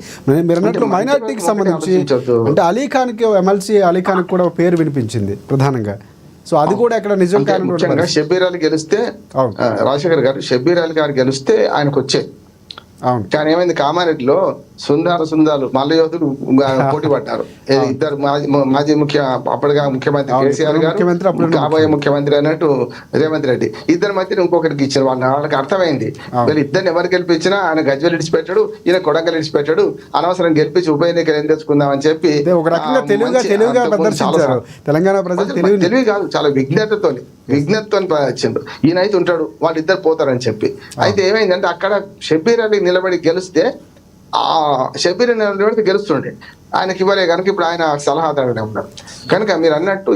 Speaker 1: మీరు అన్నట్లు మైనార్టీకి సంబంధించి అంటే అలీఖాన్కి ఎమ్మెల్సీ అలీఖాన్కి కూడా పేరు వినిపించింది ప్రధానంగా. సో అది కూడా ఎక్కడ నిజం కాదు.
Speaker 2: షబ్బీర్ అలీ గెలిస్తే రాజశేఖర్ గారు షబ్బీర్ అలీ గారు గెలిస్తే ఆయనకు వచ్చే
Speaker 1: అవును.
Speaker 2: కానీ ఏమైంది, కామారెడ్డిలో సుందాలు మల్ల యోధులు పోటీ పడ్డారు. ఇద్దరు మాజీ అప్పటిగా ముఖ్యమంత్రి కేసీఆర్ గారు, కాబోయే ముఖ్యమంత్రి అన్నట్టు రేవంత్ రెడ్డి, ఇద్దరి మధ్య ఇంకొకరికి ఇచ్చారు. వాళ్ళకి అర్థమైంది వీళ్ళు ఇద్దరిని ఎవరు గెలిపించినా ఆయన గజ్వెల్ ఇడిచిపెట్టాడు, ఈయన కొడంగల్ ఇడిచిపెట్టాడు, అనవసరం గెలిపించి ఉప ఎన్నికలు ఏం తెచ్చుకుందామని చెప్పి
Speaker 1: తెలంగాణ ప్రజలు
Speaker 2: తెలివి కాదు, చాలా విజ్ఞతతో వచ్చిండ్రు. ఈయన అయితే ఉంటాడు, వాళ్ళిద్దరు పోతారని చెప్పి. అయితే ఏమైందంటే అక్కడ షబ్బీర్ అలీ నిలబడి గెలిస్తే ఆ షబ్బీర్ నిలబడితే గెలుస్తుండే, ఆయనకి ఇవ్వలే కనుక ఇప్పుడు ఆయన సలహాదారుడే ఉన్నారు. కనుక మీరు అన్నట్టు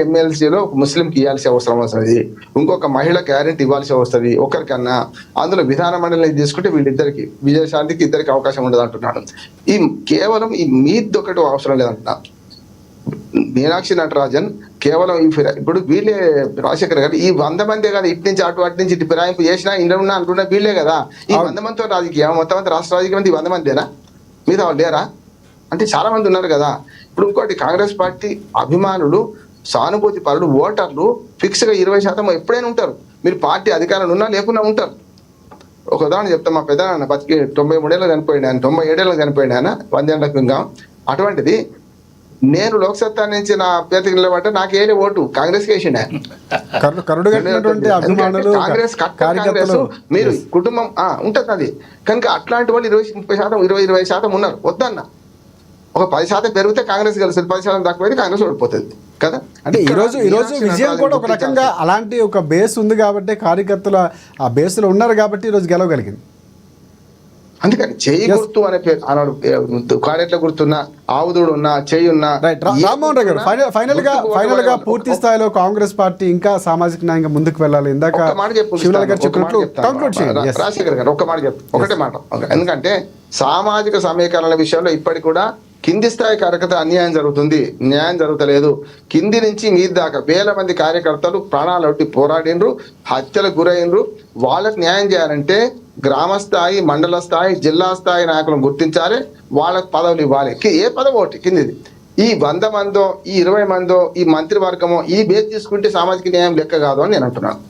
Speaker 2: ఎమ్మెల్సీలో ముస్లింకి ఇవ్వాల్సిన అవసరం వస్తుంది, ఇంకొక మహిళ గ్యారెంటీ ఇవ్వాల్సి వస్తుంది ఒకరికన్నా. అందులో విధాన మండలిని తీసుకుంటే వీళ్ళిద్దరికి విజయశాంతికి ఇద్దరికి అవకాశం ఉండదు అంటున్నాడు. ఈ కేవలం ఈ మీది ఒకటి అవసరం లేదంటున్నా. మీనాక్షి నటరాజన్ కేవలం ఇప్పుడు వీళ్ళే రాజశేఖర్ గారు ఈ 100 మందే కదా ఇటు నుంచి అటు నుంచి ఇటు ఫిరాయింపు చేసినా ఇంట్లో ఉన్నా అంటున్నా వీళ్ళే కదా. ఈ 100 మందితో రాజకీయం మొత్తం అంతా రాష్ట్ర రాజకీయం 100 మందేనా, మీద వాళ్ళు లేరా అంటే చాలా మంది ఉన్నారు కదా. ఇప్పుడు ఇంకోటి కాంగ్రెస్ పార్టీ అభిమానులు, సానుభూతి పరులు, ఓటర్లు ఫిక్స్గా 20% ఎప్పుడైనా ఉంటారు. మీరు పార్టీ అధికారంలో ఉన్నా లేకున్నా ఉంటారు. ఒక ఉదాహరణ చెప్తాం, మా పెద్దనాన్న బతికి 93 ఏళ్ళకి చనిపోయింది ఆయన, 97 ఏళ్ళకి చనిపోయింది ఆయన, 100 ఏళ్ళకి ఇంకా. అటువంటిది నేను లోక్సత్తా నుంచి నా అభ్యర్థికి నిలబడ్డా నాకు ఏలే ఓటు కాంగ్రెస్ వేసిండు ఆయన. కాంగ్రెస్ మీరు కుటుంబం ఉంటుంది అది. కనుక అట్లాంటి వాళ్ళు 20-30%, 20-20% ఉన్నారు. వద్దన్న ఒక 10% పెరిగితే కాంగ్రెస్ గెలుస్తుంది, 10% తక్కువైతే కాంగ్రెస్ ఓడిపోతుంది కదా.
Speaker 1: అంటే ఈ రోజు విజయం కూడా ఒక రకంగా అలాంటి ఒక బేస్ ఉంది కాబట్టి, కార్యకర్తలు ఆ బేస్లో ఉన్నారు కాబట్టి ఈరోజు గెలవగలిగింది.
Speaker 2: అందుకని చేయి గుర్తు అనే పేరు అన్నాడు, కారెట్ల గుర్తున్నా, ఆవుదూడు ఉన్నా, చేయి ఉన్నా.
Speaker 1: రామ్మోహన్ రావు గారు, ఫైనల్ గా పూర్తి స్థాయిలో కాంగ్రెస్ పార్టీ ఇంకా సామాజిక న్యాయంగా ముందుకు వెళ్ళాలి. ఇందాక
Speaker 2: రాజశేఖర్ గారు ఒక్క మాట చెప్పు, ఒకటే మాట. ఎందుకంటే సామాజిక సమీకరణల విషయంలో ఇప్పటికి కూడా కింది స్థాయి కార్యకర్త అన్యాయం జరుగుతుంది, న్యాయం జరుగుతలేదు. కింది నుంచి మీద దాకా వేల మంది కార్యకర్తలు ప్రాణాలొట్టి పోరాడినరు, హత్యలకు గురైనరు. వాళ్ళకి న్యాయం చేయాలంటే గ్రామ స్థాయి, మండల స్థాయి, జిల్లా స్థాయి నాయకులను గుర్తించాలి, వాళ్ళకి పదవులు ఇవ్వాలి. ఏ పదవి ఒకటి కిందిది. ఈ 100 మందో, ఈ 20 మందో, ఈ మంత్రివర్గమో ఈ బేస్ తీసుకుంటే సామాజిక న్యాయం లెక్క కాదు అని నేను అంటున్నాను.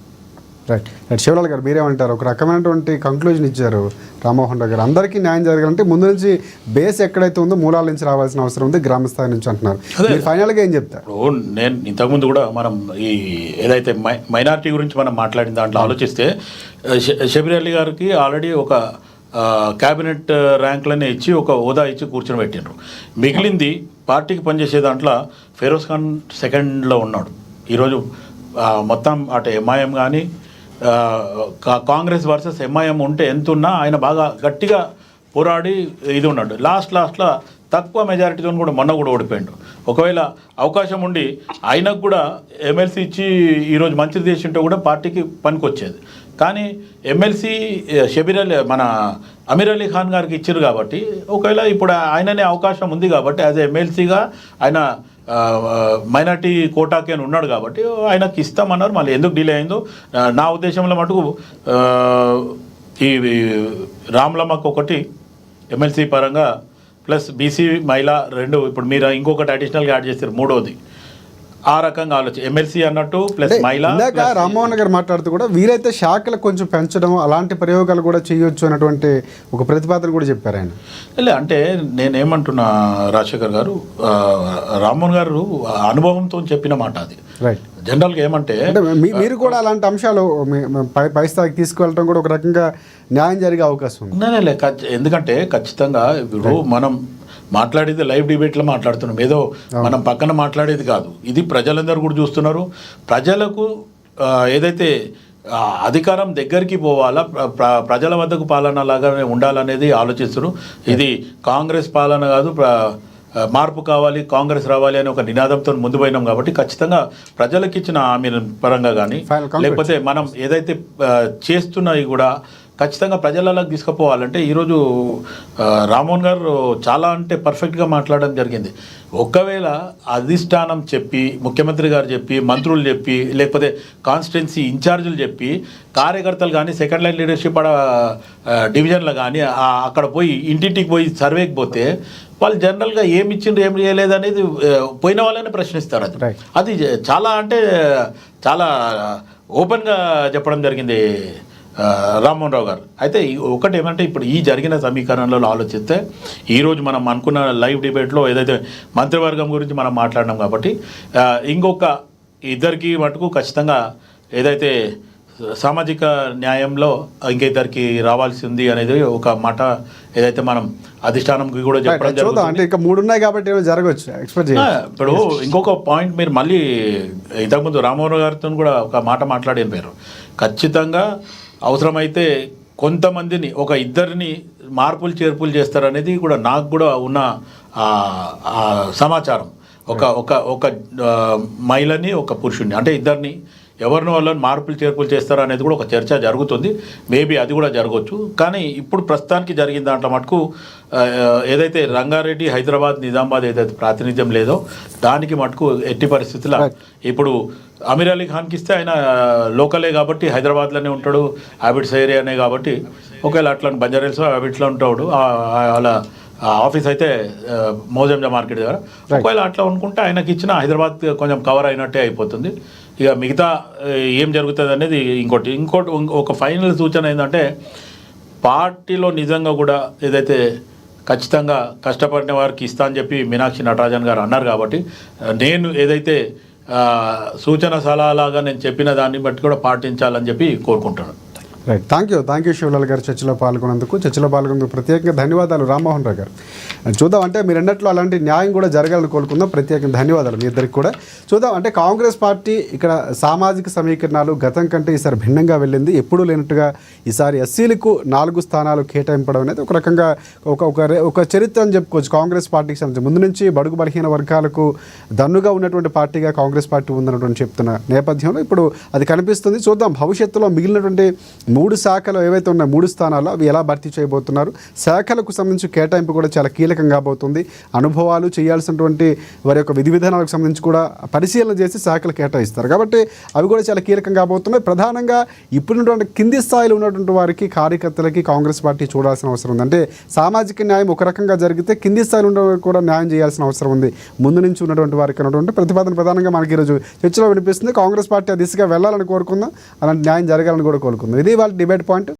Speaker 1: రైట్. శివలాల్ గారు మీరేమంటారు? ఒక రకమైనటువంటి కంక్లూజన్ ఇచ్చారు రామ్మోహన్ రావు గారు. అందరికీ న్యాయం జరగాలంటే ముందు నుంచి బేస్ ఎక్కడైతే ఉందో మూలాల నుంచి రావాల్సిన అవసరం ఉంది, గ్రామ స్థాయి నుంచి అంటున్నారు. మీరు ఫైనల్గా ఏం చెప్తారు?
Speaker 3: నేను ఇంతకుముందు కూడా మనం ఈ ఏదైతే మైనారిటీ గురించి మనం మాట్లాడిన దాంట్లో ఆలోచిస్తే షబీర్ అలీ గారికి ఆల్రెడీ ఒక క్యాబినెట్ ర్యాంకులనే ఇచ్చి ఒక హోదా ఇచ్చి కూర్చొని పెట్టిండ్రు. మిగిలింది పార్టీకి పనిచేసే దాంట్లో ఫెరోజ్ ఖాన్ సెకండ్లో ఉన్నాడు. ఈరోజు మొత్తం అటు ఎంఐఎం కానీ కాంగ్రెస్ వర్సెస్ ఎంఐఎం ఉంటే ఎంత ఉన్నా ఆయన బాగా గట్టిగా పోరాడి ఇది ఉన్నాడు. లాస్ట్లో తక్కువ మెజారిటీతో కూడా మొన్న కూడా ఓడిపోయాడు. ఒకవేళ అవకాశం ఉండి ఆయనకు కూడా ఎమ్మెల్సీ ఇచ్చి ఈరోజు మంచిది చేసింటే కూడా పార్టీకి పనికొచ్చేది. కానీ ఎమ్మెల్సీ మన అమీర్ అలీ ఖాన్ గారికి ఇచ్చారు కాబట్టి, ఒకవేళ ఇప్పుడు ఆయననే అవకాశం ఉంది కాబట్టి యాజ్ ఎమ్మెల్సీగా ఆయన మైనార్టీ కోటాకి అని ఉన్నాడు కాబట్టి ఆయనకి ఇస్తామన్నారు. మళ్ళీ ఎందుకు డిలే అయిందో నా ఉద్దేశంలో మటుకు ఈ రామ్లమ్మకు ఒకటి ఎమ్మెల్సీ పరంగా ప్లస్ బీసీ మహిళ 2, ఇప్పుడు మీరు ఇంకొకటి అడిషనల్గా యాడ్ చేస్తారు 3వది. ఆ రకంగా ఆలోచన ఎమ్మెల్సీ అన్నట్టు ప్లస్ మహిళా.
Speaker 1: ఇందాక రామ్మోహన్ గారు మాట్లాడుతూ కూడా వీరైతే శాఖలు కొంచెం పెంచడం అలాంటి ప్రయోగాలు కూడా చేయొచ్చు అన్నటువంటి ఒక ప్రతిపాదన కూడా చెప్పారు ఆయన.
Speaker 3: అంటే నేనేమంటున్నా రాజశేఖర్ గారు, రామ్మోహన్ గారు అనుభవంతో చెప్పిన మాట అది. రైట్. జనరల్గా ఏమంటే
Speaker 1: మీరు కూడా అలాంటి అంశాలు పై స్థాయికి తీసుకువెళ్ళడం కూడా ఒక రకంగా న్యాయం జరిగే అవకాశం ఉంది.
Speaker 3: ఎందుకంటే ఖచ్చితంగా ఇప్పుడు మనం మాట్లాడేది లైవ్ డిబేట్లో మాట్లాడుతున్నాం, ఏదో మనం పక్కన మాట్లాడేది కాదు. ఇది ప్రజలందరూ కూడా చూస్తున్నారు. ప్రజలకు ఏదైతే అధికారం దగ్గరికి పోవాలా, ప్రజల వద్దకు పాలన లాగానే ఉండాలనేది ఆలోచిస్తున్నారు. ఇది కాంగ్రెస్ పాలన కాదు, మార్పు కావాలి, కాంగ్రెస్ రావాలి అనే ఒక నినాదంతో ముందు పోయినాం కాబట్టి ఖచ్చితంగా ప్రజలకు ఇచ్చిన హామీ పరంగా కానీ లేకపోతే మనం ఏదైతే చేస్తున్నవి కూడా ఖచ్చితంగా ప్రజలలోకి తీసుకుపోవాలంటే ఈరోజు రామ్మోహన్ గారు చాలా అంటే పర్ఫెక్ట్గా మాట్లాడడం జరిగింది. ఒకవేళ అధిష్టానం చెప్పి, ముఖ్యమంత్రి గారు చెప్పి, మంత్రులు చెప్పి, లేకపోతే కాన్స్టిట్యున్సీ ఇన్ఛార్జీలు చెప్పి, కార్యకర్తలు కానీ సెకండ్ లైన్ లీడర్షిప్ డివిజన్లు కానీ అక్కడ పోయి ఇంటింటికి పోయి సర్వేకి పోతే వాళ్ళు జనరల్గా ఏమి ఇచ్చిండ్రు ఏం చేయలేదు అనేది పోయిన వాళ్ళని ప్రశ్నిస్తారు. అది చాలా అంటే చాలా ఓపెన్గా చెప్పడం జరిగింది రామ్మోహన్ రావు గారు. అయితే ఒకటి ఏమంటే ఇప్పుడు ఈ జరిగిన సమీకరణలో ఆలోచిస్తే ఈరోజు మనం అనుకున్న లైవ్ డిబేట్లో ఏదైతే మంత్రివర్గం గురించి మనం మాట్లాడినాం కాబట్టి ఇంకొక ఇద్దరికి మటుకు ఖచ్చితంగా ఏదైతే సామాజిక న్యాయంలో ఇంకిద్దరికి రావాల్సి ఉంది అనేది ఒక మాట ఏదైతే మనం అధిష్టానంకి కూడా చెప్పడం జరుగుతుంది.
Speaker 1: అంటే ఇంకా 3 ఉన్నాయి కాబట్టి ఏమో జరగవచ్చు ఎక్స్పెక్ట్ చేయాలి.
Speaker 3: ఇప్పుడు ఇంకొక పాయింట్ మీరు మళ్ళీ ఇంతకుముందు రామ్మోహన్ గారితో కూడా ఒక మాట మాట్లాడిన పేరు ఖచ్చితంగా అవసరమైతే కొంతమందిని ఒక ఇద్దరిని మార్పులు చేర్పులు చేస్తారనేది కూడా నాకు కూడా ఉన్న సమాచారం. ఒక మహిళని ఒక పురుషుడిని అంటే ఇద్దరిని ఎవరిని వాళ్ళని మార్పులు చేర్పులు చేస్తారా అనేది కూడా ఒక చర్చ జరుగుతుంది. మేబీ అది కూడా జరగవచ్చు. కానీ ఇప్పుడు ప్రస్తుతానికి జరిగిన దాంట్లో మటుకు ఏదైతే రంగారెడ్డి హైదరాబాద్ నిజామాబాద్ ఏదైతే ప్రాతినిధ్యం లేదో దానికి మటుకు ఎట్టి పరిస్థితుల్లో ఇప్పుడు అమీర్ అలీ ఖాన్కి ఇస్తే ఆయన లోకలే కాబట్టి హైదరాబాద్లోనే ఉంటాడు, హ్యాబిట్స్ ఏరియానే కాబట్టి ఒకవేళ అట్లా బంజారాహిల్స్ హ్యాబిట్స్లో ఉంటాడు, అలా ఆఫీస్ అయితే మోజంజా మార్కెట్ దగ్గర. ఒకవేళ అట్లా అనుకుంటే ఆయనకి ఇచ్చిన హైదరాబాద్ కొంచెం కవర్ అయినట్టే అయిపోతుంది. ఇక మిగతా ఏం జరుగుతుంది అనేది ఇంకోటి ఒక ఫైనల్ సూచన ఏంటంటే పార్టీలో నిజంగా కూడా ఏదైతే ఖచ్చితంగా కష్టపడిన వారికి ఇస్తా అని చెప్పి మీనాక్షి నటరాజన్ గారు అన్నారు కాబట్టి నేను ఏదైతే సూచన సలహాలాగా నేను చెప్పిన దాన్ని బట్టి కూడా పాటించాలని చెప్పి కోరుకుంటాను.
Speaker 1: రైట్, థ్యాంక్ యూ శివలాల్ గారు చర్చలో పాల్గొన్నందుకు ప్రత్యేకంగా ధన్యవాదాలు రామ్మోహన్ రావు గారు. చూద్దాం అంటే మీరు అన్నట్లు అలాంటి న్యాయం కూడా జరగాలని కోరుకుందాం. ప్రత్యేకంగా ధన్యవాదాలు మీ ఇద్దరికి కూడా. చూద్దాం అంటే కాంగ్రెస్ పార్టీ ఇక్కడ సామాజిక సమీకరణాలు గతం కంటే ఈసారి భిన్నంగా వెళ్ళింది. ఎప్పుడూ లేనట్టుగా ఈసారి ఎస్సీలకు 4 స్థానాలు కేటాయింపడం అనేది ఒక రకంగా ఒక చరిత్ర అని చెప్పుకోవచ్చు కాంగ్రెస్ పార్టీకి సంబంధించి. ముందు నుంచి బడుగు బలహీన వర్గాలకు దన్నుగా ఉన్నటువంటి పార్టీగా కాంగ్రెస్ పార్టీ ఉందన్నటువంటి చెప్తున్న నేపథ్యంలో ఇప్పుడు అది కనిపిస్తుంది. చూద్దాం భవిష్యత్తులో మిగిలినటువంటి 3 శాఖలు ఏవైతే ఉన్నాయో 3 స్థానాలు అవి ఎలా భర్తీ చేయబోతున్నారు. శాఖలకు సంబంధించి కేటాయింపు కూడా చాలా కీలకం కాబోతుంది. అనుభవాలు చేయాల్సినటువంటి వారి యొక్క విధి విధానాలకు సంబంధించి కూడా పరిశీలన చేసి శాఖలు కేటాయిస్తారు కాబట్టి అవి కూడా చాలా కీలకం కాబోతున్నాయి. ప్రధానంగా ఇప్పుడున్నటువంటి కింది స్థాయిలో ఉన్నటువంటి వారికి కార్యకర్తలకి కాంగ్రెస్ పార్టీ చూడాల్సిన అవసరం ఉంది. అంటే సామాజిక న్యాయం ఒక రకంగా జరిగితే కింది స్థాయిలో ఉన్న వారికి కూడా న్యాయం చేయాల్సిన అవసరం ఉంది. ముందు నుంచి ఉన్నటువంటి వారికి అన్నటువంటి ప్రతిపాదన ప్రధానంగా మనకి ఈరోజు చర్చలో వినిపిస్తుంది. కాంగ్రెస్ పార్టీ ఆ దిశగా వెళ్ళాలని కోరుకుందాం, అలాంటి న్యాయం జరగాలని కూడా కోరుకుందాం. ఇది వాళ్ళ డిబేట్ పాయింట్.